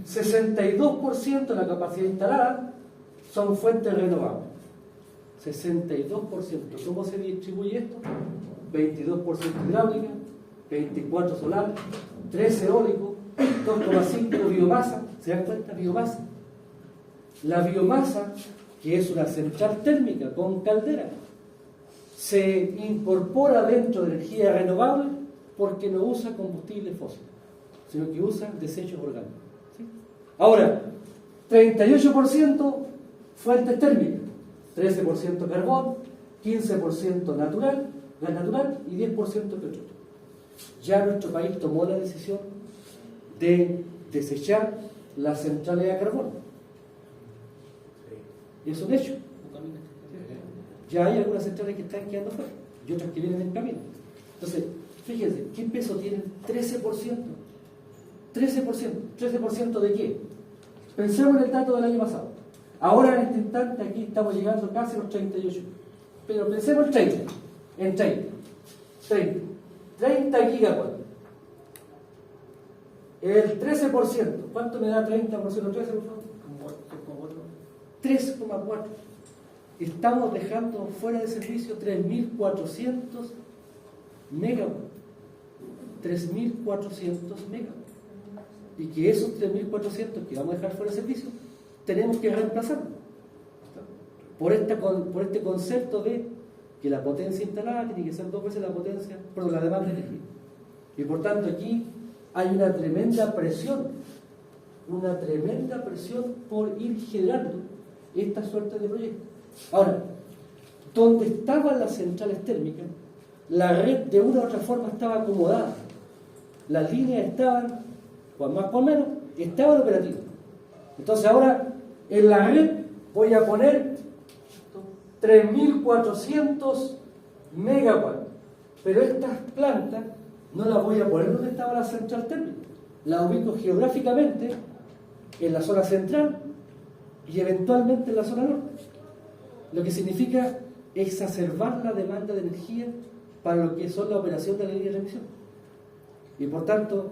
62% de la capacidad instalada son fuentes renovables. 62%. ¿Cómo se distribuye esto? 22% hidráulica, 24% solar, 13% eólico, 2,5% biomasa. ¿Se dan cuenta? Biomasa. La biomasa, que es una central térmica con caldera, se incorpora dentro de energía renovable porque no usa combustible fósil, sino que usa desechos orgánicos. ¿Sí? Ahora, 38% fuentes térmicas, 13% carbón, 15% natural, gas natural y 10% petróleo. Ya nuestro país tomó la decisión de desechar las centrales a carbón. Es un hecho. Ya hay algunas centrales que están quedando fuera y otras que vienen en camino. Entonces, fíjense, ¿qué peso tienen? 13%. 13% de qué? Pensemos en el dato del año pasado. Ahora en este instante aquí estamos llegando casi a los 38. Pero pensemos en 30 gigawatts. El 13%, ¿cuánto me da 30% 13%? 3,4. Estamos dejando fuera de servicio 3.400 megawatts. 3.400 megawatts. Y que esos 3.400 que vamos a dejar fuera de servicio, tenemos que reemplazarlos. Por este concepto de que la potencia instalada tiene que ser 2 veces la potencia, perdón, la demanda de energía. Y por tanto aquí hay una tremenda presión por ir generando esta suerte de proyectos. Ahora, donde estaban las centrales térmicas, la red de una u otra forma estaba acomodada. Las líneas estaban, con más o menos, estaban operativas. Entonces ahora, en la red voy a poner 3.400 megawatts. Pero estas plantas no las voy a poner donde estaba la central térmica. La ubico geográficamente en la zona central y eventualmente en la zona norte. Lo que significa exacerbar la demanda de energía para lo que son la operación de la línea de transmisión. Y por tanto,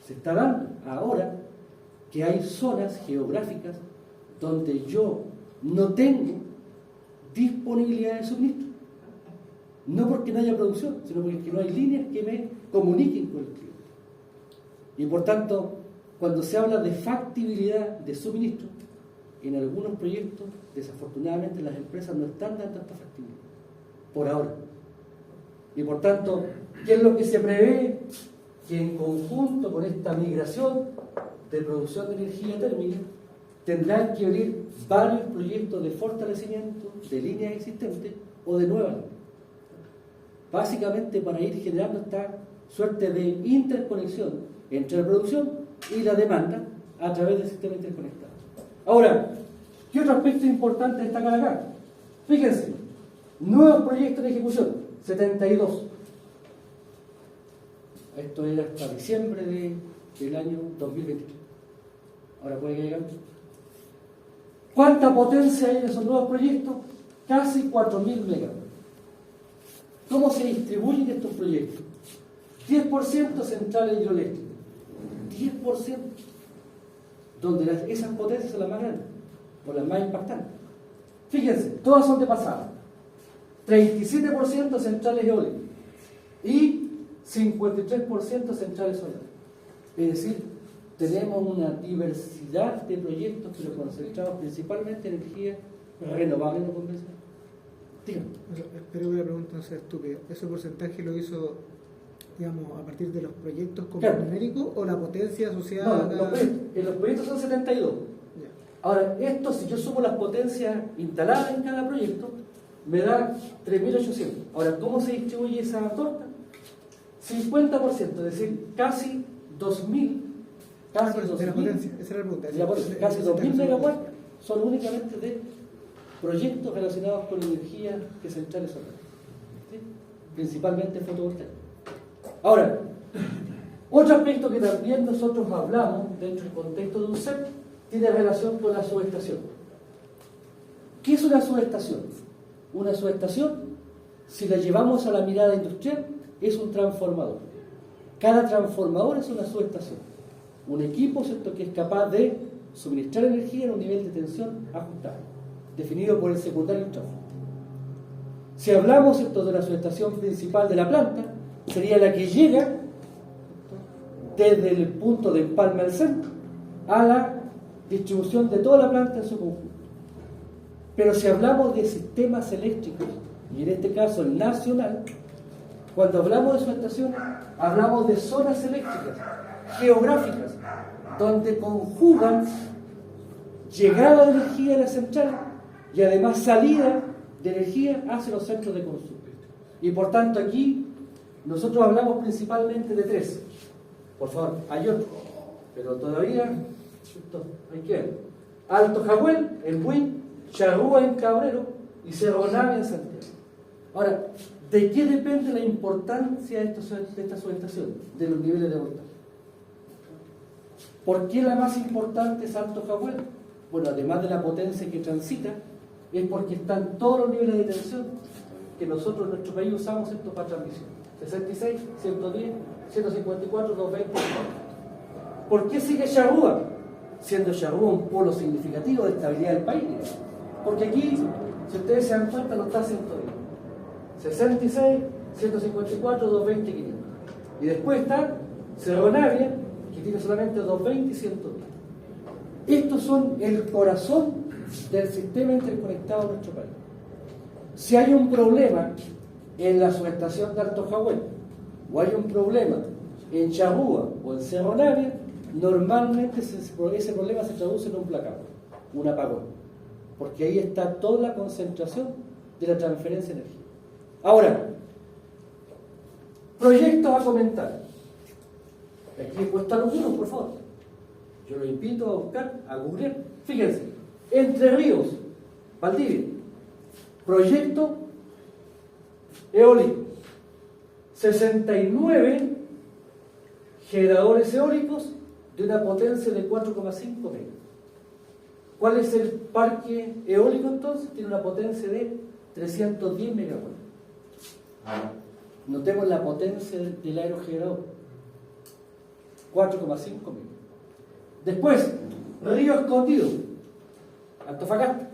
se está dando ahora que hay zonas geográficas donde yo no tengo disponibilidad de suministro. No porque no haya producción, sino porque no hay líneas que me comuniquen con el cliente. Y por tanto, cuando se habla de factibilidad de suministro, en algunos proyectos, desafortunadamente, las empresas no están dando tanta factibilidad, por ahora. Y por tanto, ¿qué es lo que se prevé? Que en conjunto con esta migración de producción de energía térmica, tendrán que abrir varios proyectos de fortalecimiento de líneas existentes o de nuevas líneas. Básicamente para ir generando esta suerte de interconexión entre la producción y la demanda a través del sistema interconectado. Ahora, ¿qué otro aspecto importante destacar acá? Fíjense, nuevos proyectos de ejecución, 72. Esto era hasta diciembre del año 2023. Ahora puede que llegar. ¿Cuánta potencia hay en esos nuevos proyectos? Casi 4.000 megawatts. ¿Cómo se distribuyen estos proyectos? 10% centrales hidroeléctricas. 10%. Donde esas potencias son las más grandes, o las más impactantes. Fíjense, todas son de pasada. 37% centrales eólicas y 53% centrales solares. Es decir, tenemos una diversidad de proyectos, pero concentrados principalmente en energía renovable no convencional. Dígame. Espero que la pregunta no sea estúpida. ¿Ese porcentaje lo hizo, digamos, a partir de los proyectos como Claro. numérico o la potencia asociada No, los proyectos son 72. Ya. Ahora, esto, si yo sumo las potencias instaladas en cada proyecto, me da 3.800. Ahora, ¿cómo se distribuye esa torta? 50%, es decir, casi 2.000. Casi De la 2.000. potencia, esa era la pregunta. De la potencia, casi 2.000 megawatts son únicamente de proyectos relacionados con energía de centrales solares, ¿sí? Principalmente fotovoltaica. Ahora, otro aspecto que también nosotros hablamos dentro del contexto de un CEP tiene relación con la subestación. ¿Qué es una subestación? Una subestación, si la llevamos a la mirada industrial, es un transformador. Cada transformador es una subestación. Un equipo, ¿cierto?, que es capaz de suministrar energía en un nivel de tensión ajustado, definido por el secundario tráfico. Si hablamos, ¿cierto?, de la subestación principal de la planta, sería la que llega desde el punto de empalme al centro a la distribución de toda la planta en su conjunto. Pero si hablamos de sistemas eléctricos, y en este caso el nacional, cuando hablamos de subestaciones, hablamos de zonas eléctricas, geográficas, donde conjugan llegada de energía a la central y además salida de energía hacia los centros de consumo. Y por tanto aquí nosotros hablamos principalmente de tres. Por favor, hay otro, pero todavía hay que ver. Alto Jahuel en Buin, Charrúa en Cabrero y Cerro Navia en Santiago. Ahora, ¿de qué depende la importancia de esta subestación? De los niveles de voltaje. ¿Por qué la más importante es Alto Jahuel? Bueno, además de la potencia que transita, es porque están todos los niveles de tensión que nosotros en nuestro país usamos esto para transmisión. 66, 110, 154, 220. ¿Por qué sigue Charrúa? Siendo Charrúa un polo significativo de estabilidad del país. Porque aquí, si ustedes se dan cuenta, no está 110. 66, 154, 220, 500. Y después está Cerro Navia, que tiene solamente 220 y 110. Estos son el corazón del sistema interconectado de nuestro país. Si hay un problema en la subestación de Alto Jahuel, o hay un problema en Charrúa o en Cerro Navia, normalmente ese problema se traduce en un blackout, un apagón, porque ahí está toda la concentración de la transferencia de energía. Ahora, proyectos a comentar. Aquí he puesto algunos, por favor. Yo los invito a buscar, a googlear. Fíjense, Entre Ríos, Valdivia, proyecto eólico, 69 generadores eólicos de una potencia de 4,5 megas. ¿Cuál es el parque eólico entonces? Tiene una potencia de 310 megawatts. Notemos la potencia del aerogenerador, 4,5 megas. Después, Río Escondido, Antofagasta,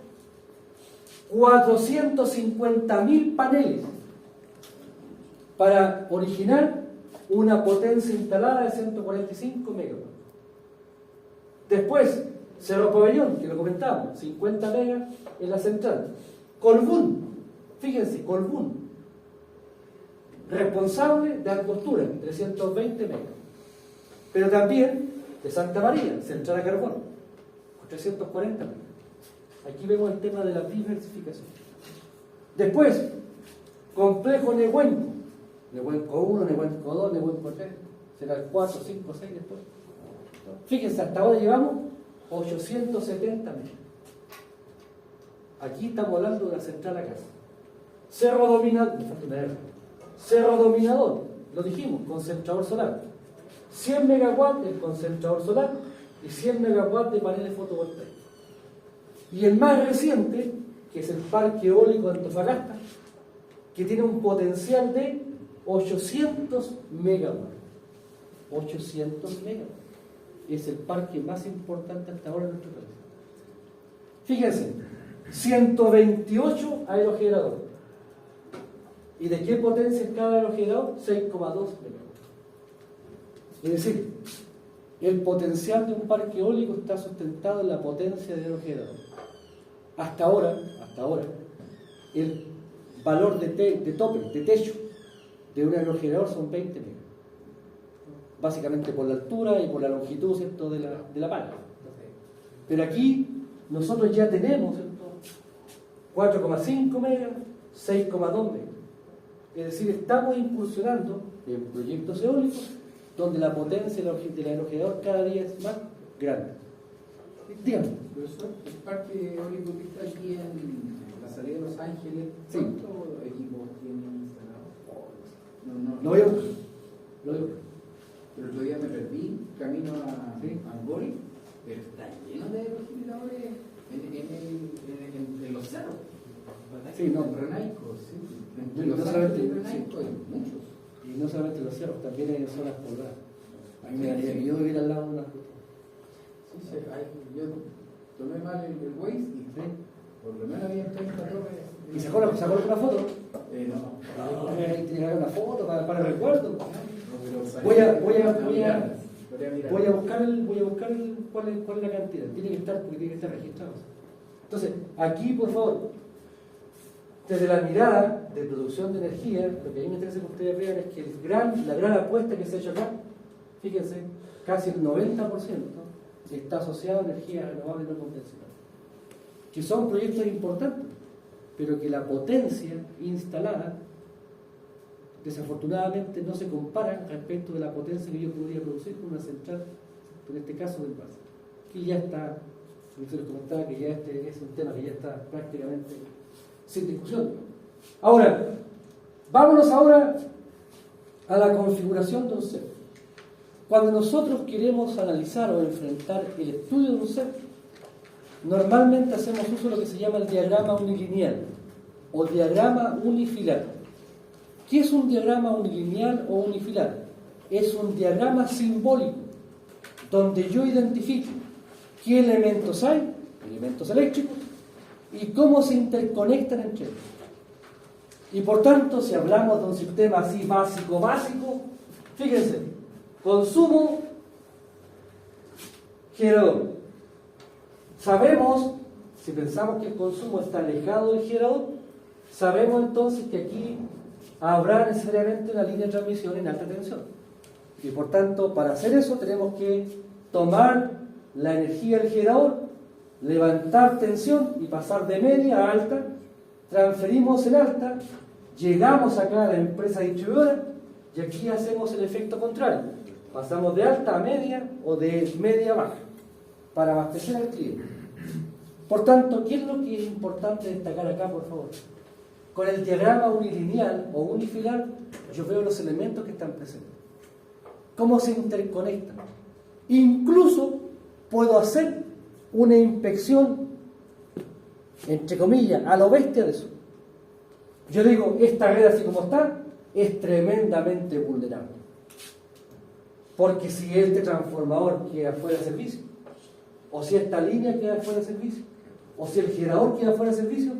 450.000 paneles para originar una potencia instalada de 145 megawatts. Después, Cerro Pabellón, que lo comentamos, 50 megas en la central. Colbún, fíjense, Colbún, responsable de Angostura, 320 megas. Pero también de Santa María, central a carbón, 340 metros. Aquí vemos el tema de la diversificación. Después, complejo Nehuenco. Nehuenco 1, Nehuenco 2, Nehuenco 3. Será el 4, 5, 6 después. Fíjense, hasta ahora llevamos 870 metros. Aquí estamos hablando de la central a casa. Cerro Dominador, lo dijimos, concentrador solar. 100 megawatts el concentrador solar y 100 megawatts de paneles fotovoltaicos. Y el más reciente, que es el Parque Eólico de Antofagasta, que tiene un potencial de 800 megawatts. 800 megawatts. Es el parque más importante hasta ahora en nuestro país. Fíjense, 128 aerogeneradores. ¿Y de qué potencia es cada aerogenerador? 6,2 megawatts. Es decir, el potencial de un parque eólico está sustentado en la potencia del aerogenerador. Hasta ahora, el valor de tope, de techo de un aerogenerador son 20 megawatts. Básicamente por la altura y por la longitud, ¿cierto?, de la pala. Pero aquí nosotros ya tenemos, ¿cierto?, 4,5 megas, 6,2 megas. Es decir, estamos incursionando en proyectos eólicos donde la potencia del aerogenerador cada día es más grande. Dígame. Profesor, el parque eólico que está aquí en la salida de Los Ángeles, Sí. ¿cuántos equipos tienen instalados? Lo voy a buscar. Lo voy a buscar. El otro día me perdí camino a Sí. Angoli, pero está lleno de aerogeneradores en los cerros. Sí, no. En Renaico, sí. No En Los solamente- Ángeles y Renaico hay muchos. Y no solamente los cerros, también hay zonas pobladas. A mí me daría miedo vivir al lado de una ruta. Sí, yo tomé mal el Waze y por lo menos había 30 torres. ¿Y sacó una foto? No. Ahí tiene que haber una foto para el recuerdo. Pero Voy a buscar cuál es la cantidad. Tiene que estar, porque tiene que estar registrado. Entonces, aquí, por favor, desde la mirada de producción de energía, lo que a mí me interesa que ustedes vean es que la gran apuesta que se ha hecho acá, fíjense, casi el 90% está asociado a energías renovables no convencionales, que son proyectos importantes, pero que la potencia instalada desafortunadamente no se compara respecto de la potencia que yo podría producir con una central, en este caso del base, que ya está, yo les comentaba que ya este es un tema que ya está prácticamente sin discusión. Ahora, vámonos ahora a la configuración de un ser. Cuando nosotros queremos analizar o enfrentar el estudio de un ser, normalmente hacemos uso de lo que se llama el diagrama unilineal o diagrama unifilar. ¿Qué es un diagrama unilineal o unifilar? Es un diagrama simbólico donde yo identifico qué elementos hay, elementos eléctricos, y cómo se interconectan entre ellos. Y por tanto, si hablamos de un sistema así básico, fíjense, consumo, generador. Sabemos, si pensamos que el consumo está alejado del generador, sabemos entonces que aquí habrá necesariamente una línea de transmisión en alta tensión. Y por tanto, para hacer eso tenemos que tomar la energía del generador, levantar tensión y pasar de media a alta, transferimos en alta, llegamos acá a la empresa distribuidora y aquí hacemos el efecto contrario. Pasamos de alta a media o de media a baja para abastecer al cliente. Por tanto, ¿qué es lo que es importante destacar acá, por favor? Con el diagrama unilineal o unifilar, yo veo los elementos que están presentes. Cómo se interconectan. Incluso puedo hacer una inspección, entre comillas, a lo bestia de eso. Yo digo, esta red así como está, es tremendamente vulnerable. Porque si este transformador queda fuera de servicio, o si esta línea queda fuera de servicio, o si el generador queda fuera de servicio,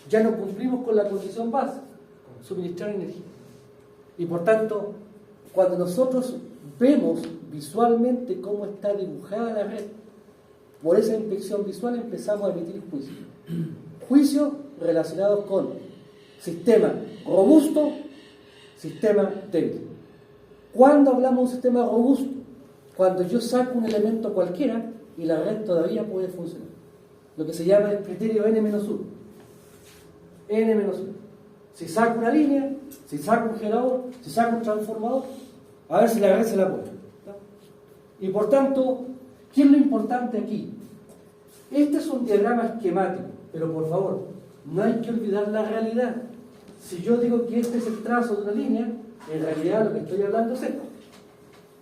ya no cumplimos con la condición base, suministrar energía. Y por tanto, cuando nosotros vemos visualmente cómo está dibujada la red, por esa inspección visual empezamos a emitir juicios. Juicios relacionados con sistema robusto, sistema débil. ¿Cuándo hablamos de un sistema robusto? Cuando yo saco un elemento cualquiera y la red todavía puede funcionar. Lo que se llama el criterio N-1. N-1. Si saco una línea, si saco un generador, si saco un transformador, a ver si la red se la puede. Y por tanto, ¿qué es lo importante aquí? Este es un diagrama esquemático, pero por favor, no hay que olvidar la realidad. Si yo digo que este es el trazo de una línea, en realidad lo que estoy hablando es esto.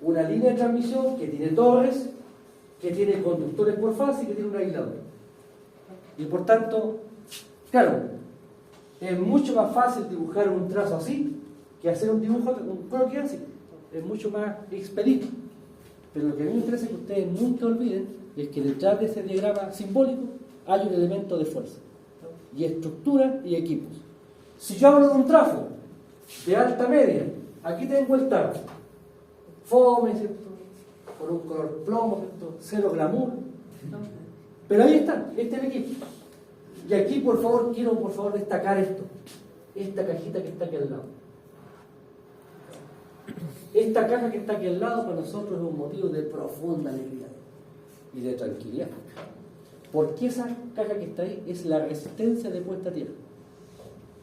Una línea de transmisión que tiene torres, que tiene conductores por fase y que tiene un aislador. Y por tanto, claro, es mucho más fácil dibujar un trazo así que hacer un dibujo, un croquis así. Es mucho más expedito. Pero lo que a mí me interesa que ustedes nunca olviden es que detrás de ese diagrama simbólico hay un elemento de fuerza, y estructura y equipos. Si yo hablo de un trafo de alta media, aquí tengo el trafo. Fome, ¿cierto? Con un color plomo, ¿cierto? Cero glamour. Pero ahí está, este es el equipo. Y aquí, por favor, quiero destacar esto. Esta cajita que está aquí al lado. Esta caja que está aquí al lado para nosotros es un motivo de profunda alegría y de tranquilidad. Porque esa caja que está ahí es la resistencia de puesta a tierra.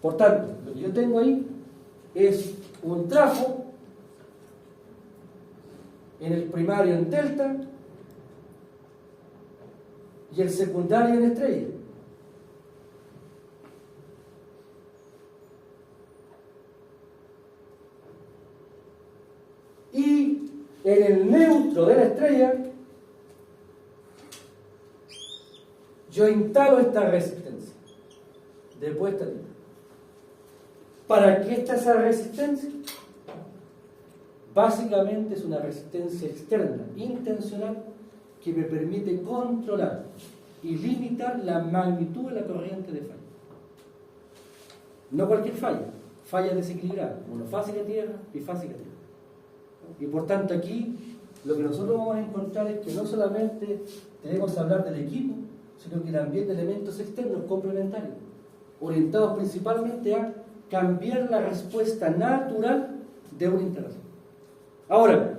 Por tanto, lo que yo tengo ahí es un trafo en el primario en delta y el secundario en estrella. Y en el neutro de la estrella yo instalo esta resistencia de puesta a tierra. ¿Para qué está esa resistencia? Básicamente es una resistencia externa, intencional, que me permite controlar y limitar la magnitud de la corriente de falla. No cualquier falla, falla desequilibrada, monofásica tierra, bifásica tierra. Y por tanto aquí lo que nosotros vamos a encontrar es que no solamente tenemos que hablar del equipo, sino que también de elementos externos complementarios, orientados principalmente a cambiar la respuesta natural de una instalación. Ahora,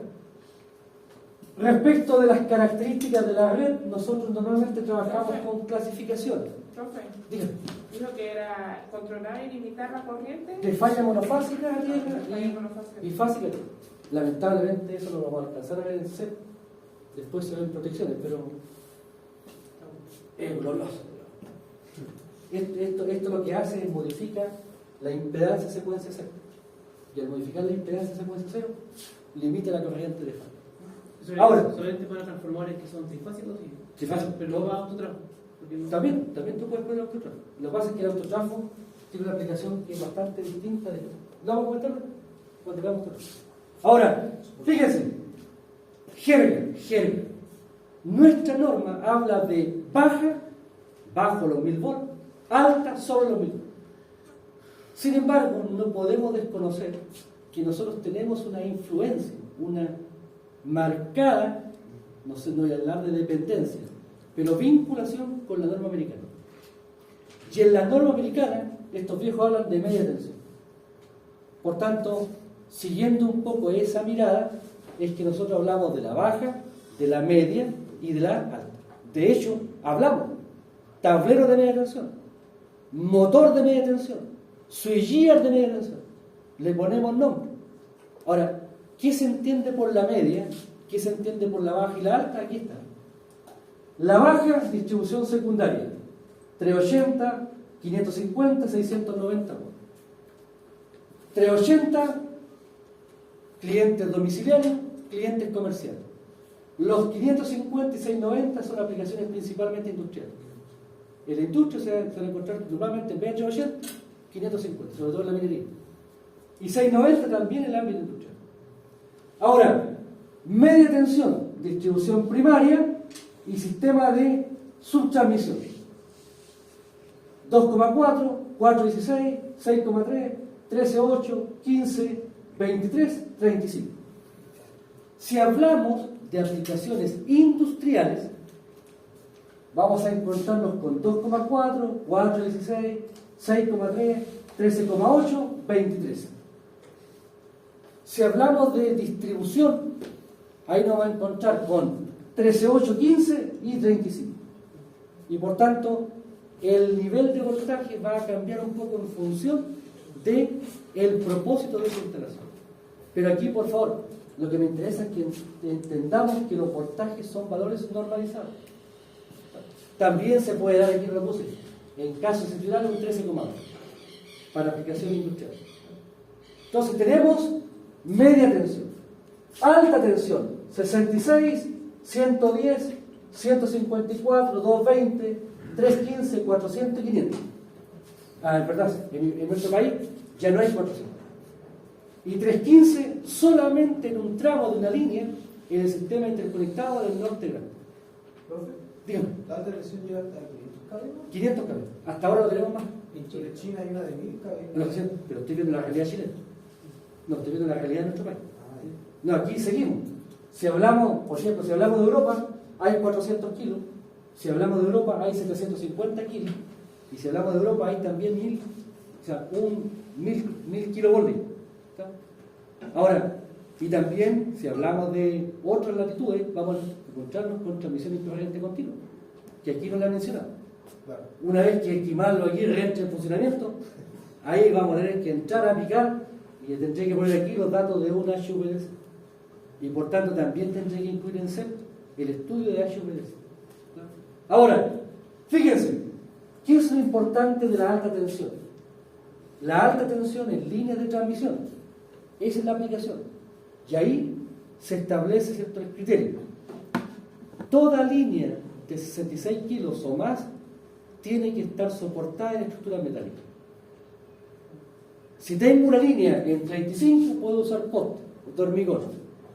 respecto de las características de la red, nosotros normalmente trabajamos con clasificaciones. Profe, Dígame. dijo que era controlar y limitar la corriente. De falla monofásica a tierra Falla monofásica. y bifásica a tierra. Lamentablemente eso no lo vamos a alcanzar a ver en CEP. Después se ven protecciones, pero es glorioso. Esto lo que hace es modificar la impedancia secuencia cero. Y al modificar la impedancia secuencia cero, limita la corriente de falla. Ahora, solamente para transformadores que son trifásicos, sí. Trifásicos. Pero no va a autotrafo. También tú puedes poner autotrafo. Lo que pasa es que el autotrafo tiene una aplicación que es bastante distinta de esto. ¿Lo vamos a comentar cuando tengamos autotrafo? Ahora, fíjense, Gerber. Nuestra norma habla de baja, bajo los 1000 volts, alta, sobre los 1000 volts. Sin embargo, no podemos desconocer que nosotros tenemos una influencia, una marcada, no voy a hablar de dependencia, pero vinculación con la norma americana. Y en la norma americana, estos viejos hablan de media tensión. Por tanto, siguiendo un poco esa mirada, es que nosotros hablamos de la baja, de la media y de la alta. De hecho, hablamos tablero de media tensión, motor de media tensión, switchgear de media tensión. Le ponemos nombre. Ahora, ¿qué se entiende por la media? ¿Qué se entiende por la baja y la alta? Aquí está. La baja, distribución secundaria, 380, 550, 690 volts. 380, clientes domiciliarios, clientes comerciales. Los 550 y 690 son aplicaciones principalmente industriales. En la industria se van a encontrar normalmente en vez de 380, 550, sobre todo en la minería. Y 690 también en el ámbito industrial. Ahora, media tensión, distribución primaria y sistema de subtransmisión. 2,4, 4,16, 6,3, 13,8, 15, 23, 35. Si hablamos de aplicaciones industriales, vamos a encontrarnos con 2,4, 4,16, 6,3, 13,8, 23. Si hablamos de distribución, ahí nos va a encontrar con 13.8, 15 y 35. Y por tanto, el nivel de voltaje va a cambiar un poco en función del propósito de esa instalación. Pero aquí, por favor, lo que me interesa es que entendamos que los voltajes son valores normalizados. También se puede dar, aquí lo puse, en caso excepcional un 13,2 para aplicación industrial. Entonces tenemos media tensión, alta tensión, 66, 110, 154, 220, 315, 400 y 500. En verdad, en nuestro país ya no hay 400. Y 315 solamente en un tramo de una línea en el sistema interconectado del norte grande. Profe, Dígame, la alta tensión llega hasta 500 cables. 500 cables. Hasta ahora no tenemos más. En China hay una de 1000 cables. No lo sé, pero estoy viendo la realidad chilena. No estoy viendo la realidad de nuestro país. Ah, ya. No, aquí seguimos. Si hablamos, por ejemplo, si hablamos de Europa, hay 400 kilos. Si hablamos de Europa, hay 750 kilos. Y si hablamos de Europa, hay también 1000, o sea, 1000 kilovoltios. ¿Está? Ahora, y también, si hablamos de otras latitudes, vamos a encontrarnos con transmisión infrarroente continua, que aquí no la he mencionado. Claro. Una vez que Quimarlo aquí entre en funcionamiento, ahí vamos a tener que entrar a picar y tendré que poner aquí los datos de un HVDC. Y por tanto también tendré que incluir en CEP el estudio de HVDC. Ahora, fíjense, ¿qué es lo importante de la alta tensión? La alta tensión en líneas de transmisión. Esa es la aplicación. Y ahí se establece ciertos criterios. Toda línea de 66 kilos o más tiene que estar soportada en estructuras metálicas. Si tengo una línea en 35, puedo usar poste de hormigón.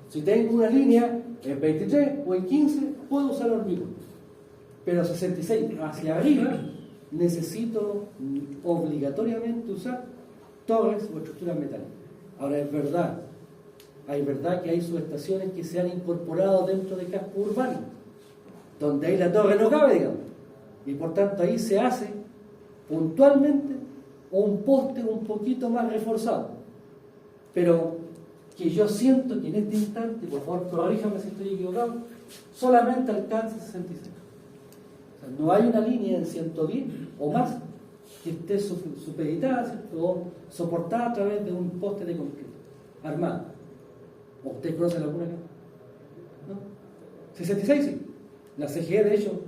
Si tengo una línea en 23 o en 15, puedo usar hormigón. Pero 66 hacia arriba, necesito obligatoriamente usar torres o estructuras metálicas. Ahora es verdad que hay subestaciones que se han incorporado dentro de casco urbano, donde ahí la torre no cabe, digamos. Y por tanto ahí se hace puntualmente un poste un poquito más reforzado. Pero que yo siento que en este instante, por favor corríjame si estoy equivocado, solamente alcanza 66. O sea, no hay una línea en 110 o más que esté supeditada, ¿cierto? O soportada a través de un poste de concreto armado. ¿O ustedes conocen alguna acá? ¿No? 66 sí. La CGE, de hecho,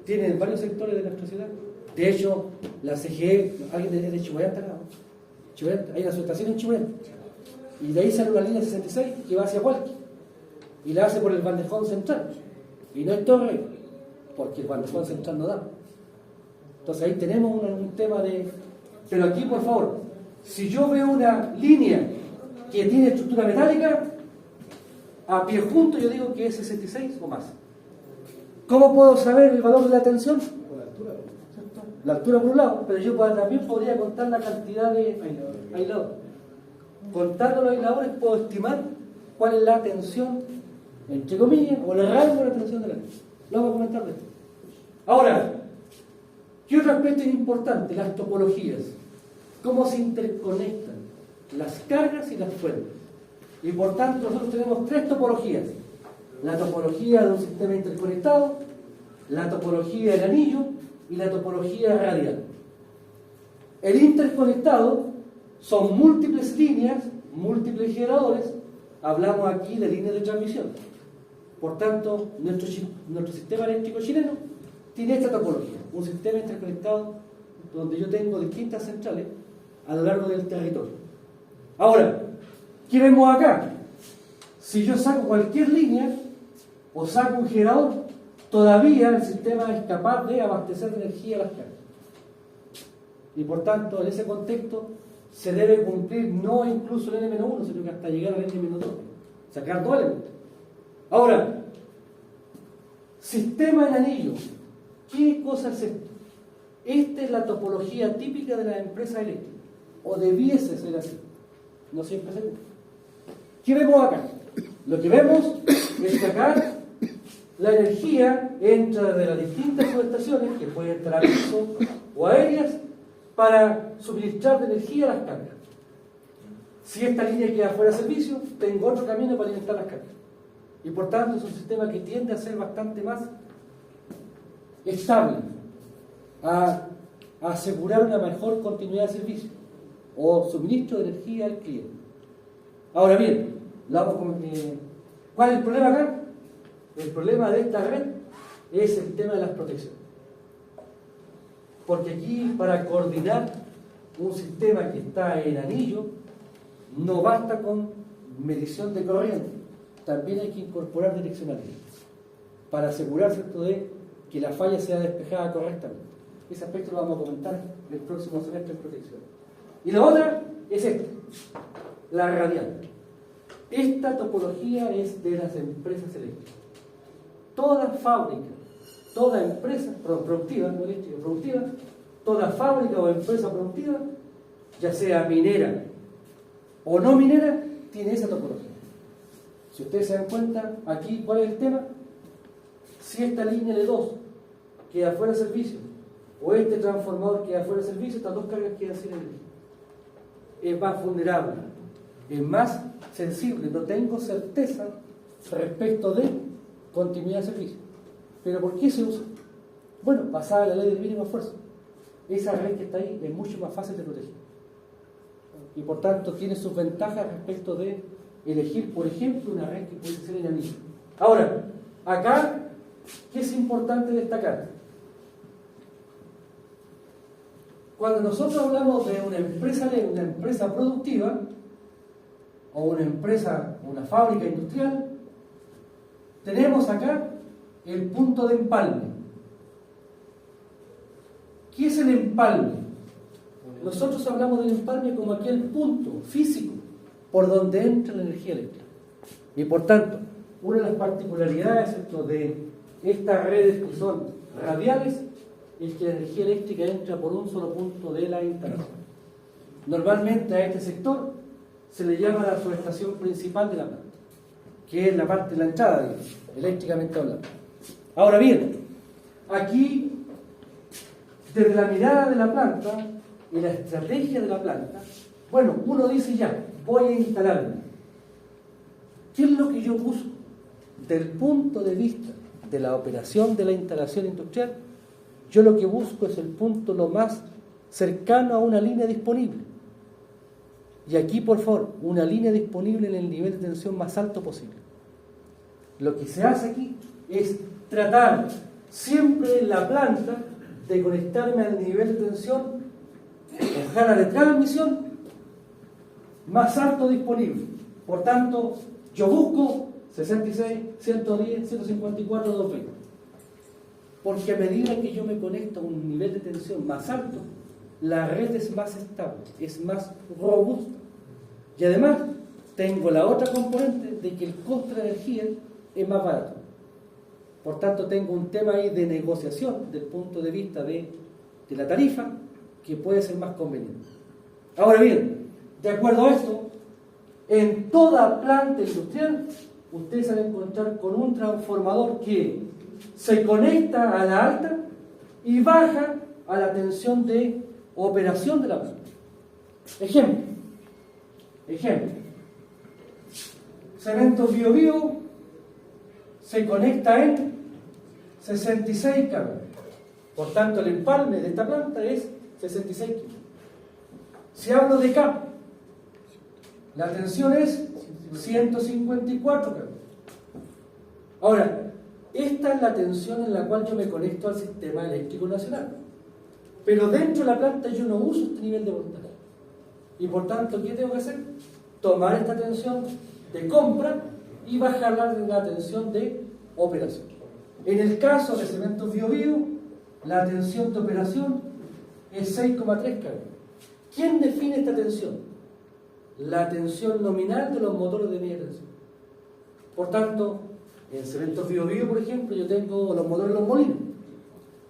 tiene varios sectores de nuestra ciudad. De hecho, la CGE, alguien de Chihuahua está acá, ¿no? Chihuahua, hay una subestación en Chihuahua. Y de ahí sale una línea 66 que va hacia Hualqui. Y la hace por el bandejón central. Y no hay torre, porque el bandejón central no da. Entonces ahí tenemos un tema de... Pero aquí, por favor, si yo veo una línea que tiene estructura metálica, a pie junto yo digo que es 66 o más. ¿Cómo puedo saber el valor de la tensión? Por la altura. La altura por un lado, pero yo también podría contar la cantidad de aisladores. Contando los aisladores puedo estimar cuál es la tensión, entre comillas, o el rango de la tensión de la línea. Lo vamos a comentar después. Ahora, ¿qué otro aspecto es importante? Las topologías. ¿Cómo se interconectan las cargas y las fuentes? Y por tanto nosotros tenemos tres topologías. La topología de un sistema interconectado, la topología del anillo y la topología radial. El interconectado son múltiples líneas, múltiples generadores. Hablamos aquí de líneas de transmisión. Por tanto, nuestro sistema eléctrico chileno tiene esta topología, un sistema interconectado donde yo tengo distintas centrales a lo largo del territorio. Ahora, ¿qué vemos acá? Si yo saco cualquier línea o saco un generador, todavía el sistema es capaz de abastecer de energía a las cargas. Y por tanto, en ese contexto, se debe cumplir no incluso el N-1, sino que hasta llegar al N-2, sacar dos elementos. Ahora, sistema en anillo. ¿Qué cosa es esto? Esta es la topología típica de las empresas eléctricas, o debiese ser así. No siempre se cumple. ¿Qué vemos acá? Lo que vemos es que acá la energía entra de las distintas subestaciones, que pueden estar a piso o aéreas, para suministrar de energía a las cargas. Si esta línea queda fuera de servicio, tengo otro camino para alimentar las cargas. Y por tanto es un sistema que tiende a ser bastante más estable, a asegurar una mejor continuidad de servicio o suministro de energía al cliente. Ahora bien, ¿cuál es el problema acá? El problema de esta red es el tema de las protecciones. Porque aquí, para coordinar un sistema que está en anillo, no basta con medición de corriente, también hay que incorporar direccionalidad para asegurarse de que la falla sea despejada correctamente. Ese aspecto lo vamos a comentar el próximo semestre en protección. Y la otra es esta, la radial. Esta topología es de las empresas eléctricas. Toda fábrica, toda empresa productiva, no eléctrica, productiva, toda fábrica o empresa productiva, ya sea minera o no minera, tiene esa topología. Si ustedes se dan cuenta, aquí, ¿cuál es el tema? Si esta línea de 2 queda fuera de servicio, o este transformador queda fuera de servicio, estas dos cargas quedan sin energía. Es más vulnerable, es más sensible, no tengo certeza respecto de continuidad de servicio. ¿Pero por qué se usa? Bueno, basada en la ley del mínimo esfuerzo. Esa red que está ahí es mucho más fácil de proteger. Y por tanto tiene sus ventajas respecto de elegir, por ejemplo, una red que puede ser en anillo. Ahora, acá, ¿qué es importante destacar? Cuando nosotros hablamos de una empresa productiva, o una fábrica industrial, tenemos acá el punto de empalme. ¿Qué es el empalme? Nosotros hablamos del empalme como aquel punto físico por donde entra la energía eléctrica. Y por tanto, una de las particularidades de estas redes que son radiales es que la energía eléctrica entra por un solo punto de la instalación. Normalmente a este sector se le llama la subestación principal de la planta, que es la parte de la entrada, digamos, eléctricamente hablando. Ahora bien, aquí, desde la mirada de la planta y la estrategia de la planta, bueno, uno dice ya, voy a instalarme. ¿Qué es lo que yo busco? Del punto de vista de la operación de la instalación industrial, yo lo que busco es el punto lo más cercano a una línea disponible. Y aquí, por favor, una línea disponible en el nivel de tensión más alto posible. Lo que se hace aquí es tratar siempre en la planta de conectarme al nivel de tensión, ojalá de transmisión, más alto disponible. Por tanto, yo busco 66, 110, 154, 220. Porque a medida que yo me conecto a un nivel de tensión más alto, la red es más estable, es más robusta. Y además, tengo la otra componente de que el costo de energía es más barato. Por tanto, tengo un tema ahí de negociación desde el punto de vista de la tarifa que puede ser más conveniente. Ahora bien, de acuerdo a esto, en toda planta industrial, ustedes van a encontrar con un transformador que se conecta a la alta y baja a la tensión de operación de la planta. Ejemplo. Cemento Bio se conecta en 66 kV. Por tanto, el empalme de esta planta es 66 kV. Si hablo de CAP, la tensión es 154 kV. Ahora, esta es la tensión en la cual yo me conecto al sistema eléctrico nacional. Pero dentro de la planta yo no uso este nivel de voltaje. Y por tanto, ¿qué tengo que hacer? Tomar esta tensión de compra y bajarla de la tensión de operación. En el caso de Cementos Bio, la tensión de operación es 6,3 kV. ¿Quién define esta tensión? La tensión nominal de los motores de media tensión. Por tanto, en Cementos Bio, por ejemplo, yo tengo los motores de los molinos.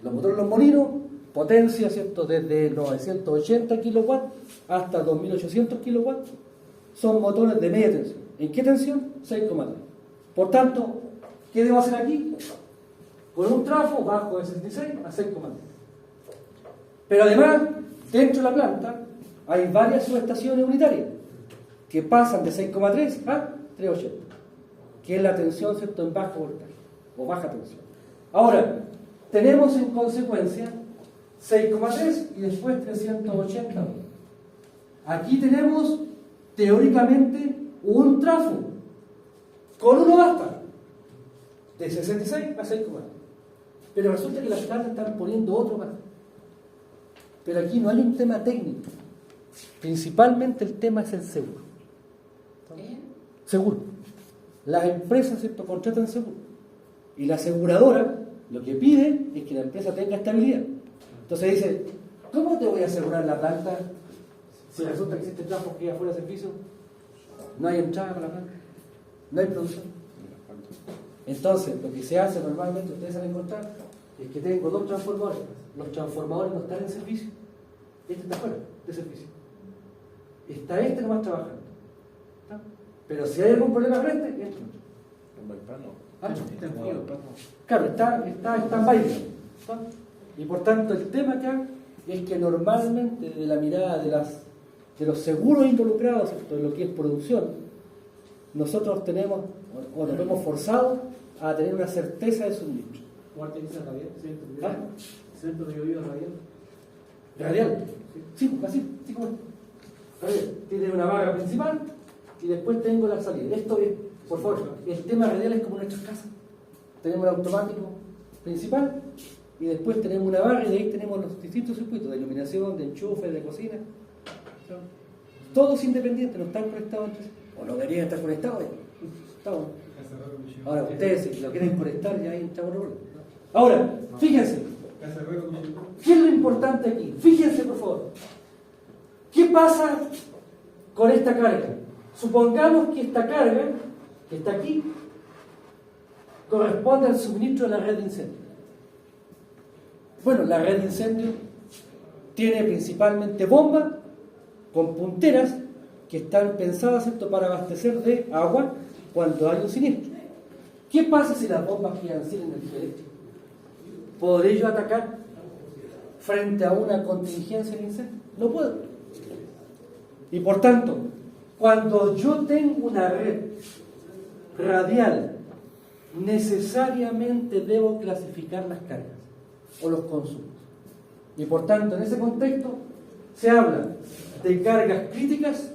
Los motores de los molinos, potencia, ¿cierto?, desde 980 kW hasta 2800 kW, son motores de media tensión. ¿En qué tensión? 6,3. Por tanto, ¿qué debo hacer aquí? Con un trafo bajo de 66 a 6,3. Pero además, dentro de la planta hay varias subestaciones unitarias que pasan de 6,3 a 380. que es la tensión, ¿cierto?, en bajo voltaje o baja tensión. Ahora, tenemos en consecuencia 6,3 y después 380 volts. Aquí tenemos teóricamente un trafo. Con uno basta. De 66 a 6,3. Pero resulta que las plantas están poniendo otro más. Pero aquí no hay un tema técnico. Principalmente el tema es el seguro. Seguro. Las empresas, ¿cierto?, contratan seguro. Y la aseguradora lo que pide es que la empresa tenga estabilidad. Entonces dice, ¿cómo te voy a asegurar la planta si resulta que existe tráfico que afuera de servicio? No hay entrada para la planta, no hay producción. Entonces, lo que se hace normalmente, ustedes van a encontrar, es que tengo dos transformadores. Los transformadores no están en servicio. Este está fuera de servicio. Está este nomás trabajando. ¿Está? Pero si hay algún problema con este, entra. ¿Ah? Claro, está en baile. Y por tanto, el tema acá es que normalmente, desde la mirada de los seguros involucrados, ¿cierto?, en lo que es producción, nosotros tenemos, o nos vemos forzados a tener una certeza de suministro. ¿Cuál te dice radial? ¿Ah? ¿Centro de oído radial? ¿Radial? Sí, así como es. Radial. Tiene una barra principal y después tengo la salida. Esto es, por favor, el tema radial es como en nuestras casas. Tenemos el automático principal y después tenemos una barra y de ahí tenemos los distintos circuitos de iluminación, de enchufe, de cocina. Todos independientes, no están conectados entre sí. O no deberían estar conectados. Estamos. Ahora, ustedes si lo quieren conectar, ya ahí entramos en problema. Ahora, fíjense. ¿Qué es lo importante aquí? Fíjense, por favor. ¿Qué pasa con esta carga? Supongamos que esta carga, que está aquí, corresponde al suministro de la red de incendio. Bueno, la red de incendio tiene principalmente bombas con punteras que están pensadas, ¿cierto?, para abastecer de agua cuando hay un siniestro. ¿Qué pasa si las bombas quedan sin energía eléctrica? ¿Podré yo atacar frente a una contingencia de incendio? No puedo. Y por tanto, cuando yo tengo una red radial, necesariamente debo clasificar las cargas o los consumos. Y por tanto, en ese contexto, se habla de cargas críticas,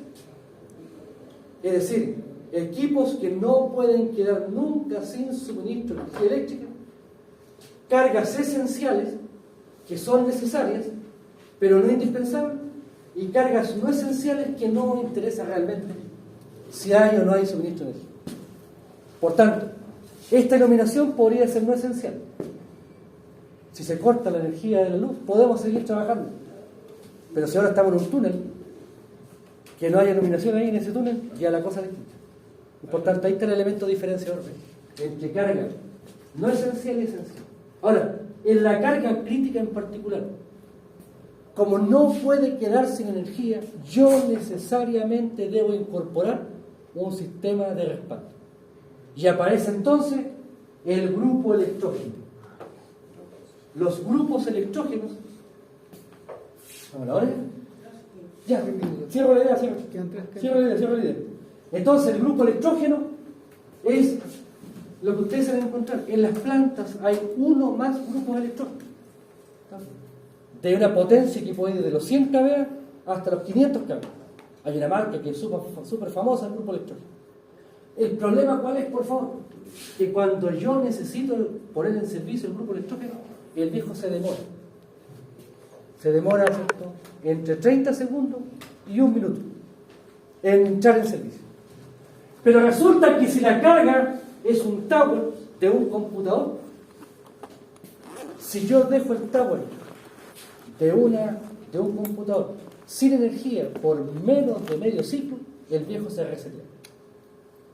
es decir, equipos que no pueden quedar nunca sin suministro de energía eléctrica, cargas esenciales, que son necesarias, pero no indispensables, y cargas no esenciales que no interesa realmente si hay o no hay suministro de energía. Por tanto, esta iluminación podría ser no esencial. Si se corta la energía de la luz, podemos seguir trabajando. Pero si ahora estamos en un túnel, que no haya iluminación ahí en ese túnel, ya la cosa es distinta. Y por tanto, ahí está el elemento diferenciador entre carga no esencial y esencial. Ahora, en la carga crítica en particular, como no puede quedar sin energía, yo necesariamente debo incorporar un sistema de respaldo. Y aparece entonces el grupo electrógeno. Los grupos electrógenos. ¿Vamos a la hora? Ya, cierro la idea, cierro la idea. Entonces, el grupo electrógeno es lo que ustedes deben encontrar. En las plantas hay uno más grupos electrógenos. De una potencia que puede ir de los 100 kVA hasta los 500 kVA. Hay una marca que es súper famosa, el grupo electrógeno. El problema, ¿cuál es, por favor? Que cuando yo necesito poner en servicio el grupo electrógeno, el viejo se demora. Se demora, ¿cierto?, entre 30 segundos y 1 minuto en entrar en servicio. Pero resulta que si la carga es un tower de un computador, si yo dejo el tower de un computador sin energía por menos de medio ciclo, el viejo se resetea.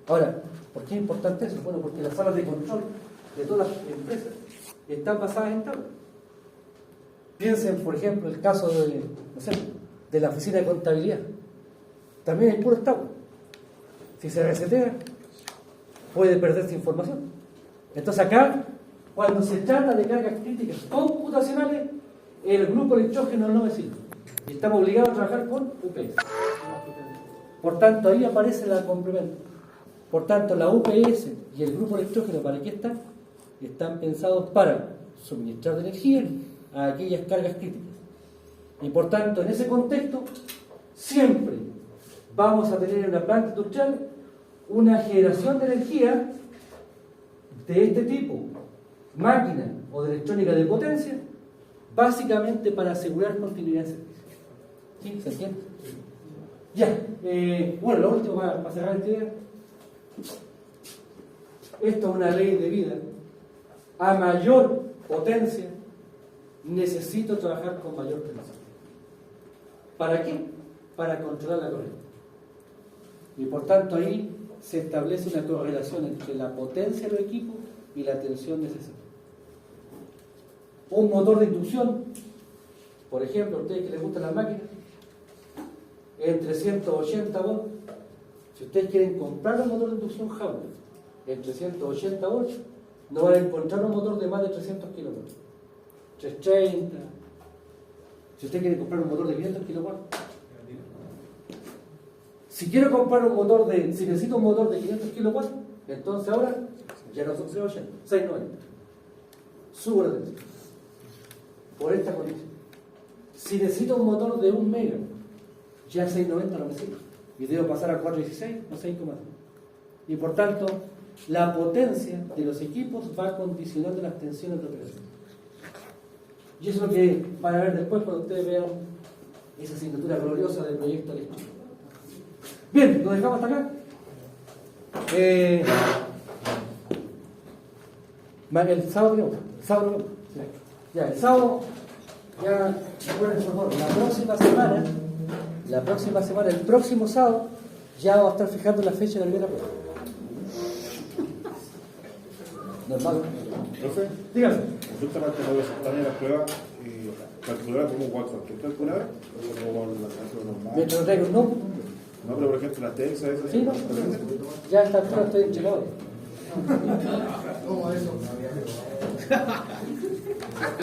Ahora, ¿por qué es importante eso? Bueno, porque las salas de control de todas las empresas están basadas en tower. Piensen, por ejemplo, el caso de la oficina de contabilidad. También hay puros tower. Si se resetea, puede perderse información. Entonces acá, cuando se trata de cargas críticas computacionales, el grupo electrógeno no me sirve. Y estamos obligados a trabajar con UPS. Por tanto, ahí aparece la complemento. Por tanto, la UPS y el grupo electrógeno, ¿para qué están? Están pensados para suministrar de energía a aquellas cargas críticas. Y por tanto, en ese contexto, siempre vamos a tener en una planta industrial una generación de energía de este tipo, máquina o de electrónica de potencia, básicamente para asegurar continuidad de servicio. ¿Sí? ¿Se entiende? Ya, bueno, lo último para cerrar esta idea. Esto es una ley de vida. A mayor potencia, necesito trabajar con mayor tensión. ¿Para qué? Para controlar la corriente. Y por tanto ahí se establece una correlación entre la potencia del equipo y la tensión necesaria. Un motor de inducción, por ejemplo, a ustedes que les gustan las máquinas, en 380 volts. Si ustedes quieren comprar un motor de inducción Howell en 380 volts, no van a encontrar un motor de más de 300 kilovatios. 330. Si ustedes quieren comprar un motor de 500 kilovatios, si quiero comprar un motor si necesito un motor de 500 kilovatios, entonces ahora ya no son 380, 690. Subo la tensión. Por esta condición. Si necesito un motor de 1 mega, ya 690 no me sirve. Y debo pasar a 416 o 6,2. Y por tanto, la potencia de los equipos va condicionando las tensiones de operación. Y eso es lo que van a ver después cuando ustedes vean esa asignatura gloriosa del proyecto eléctrico. Bien, ¿lo dejamos hasta acá? El sábado tenemos. Ya, el sábado, ya recuerden por favor, la próxima semana, el próximo sábado, ya vamos a estar fijando la fecha de la primera prueba. Normal. Profe, Dígame. justamente cuando se están en las pruebas, calcular como cualquier calcular, o como la calculadora normal. Mientras traigo un no. No, pero por ejemplo las Texas, esas. Sí, no. Ya está, estoy entregado. ¿Cómo eso?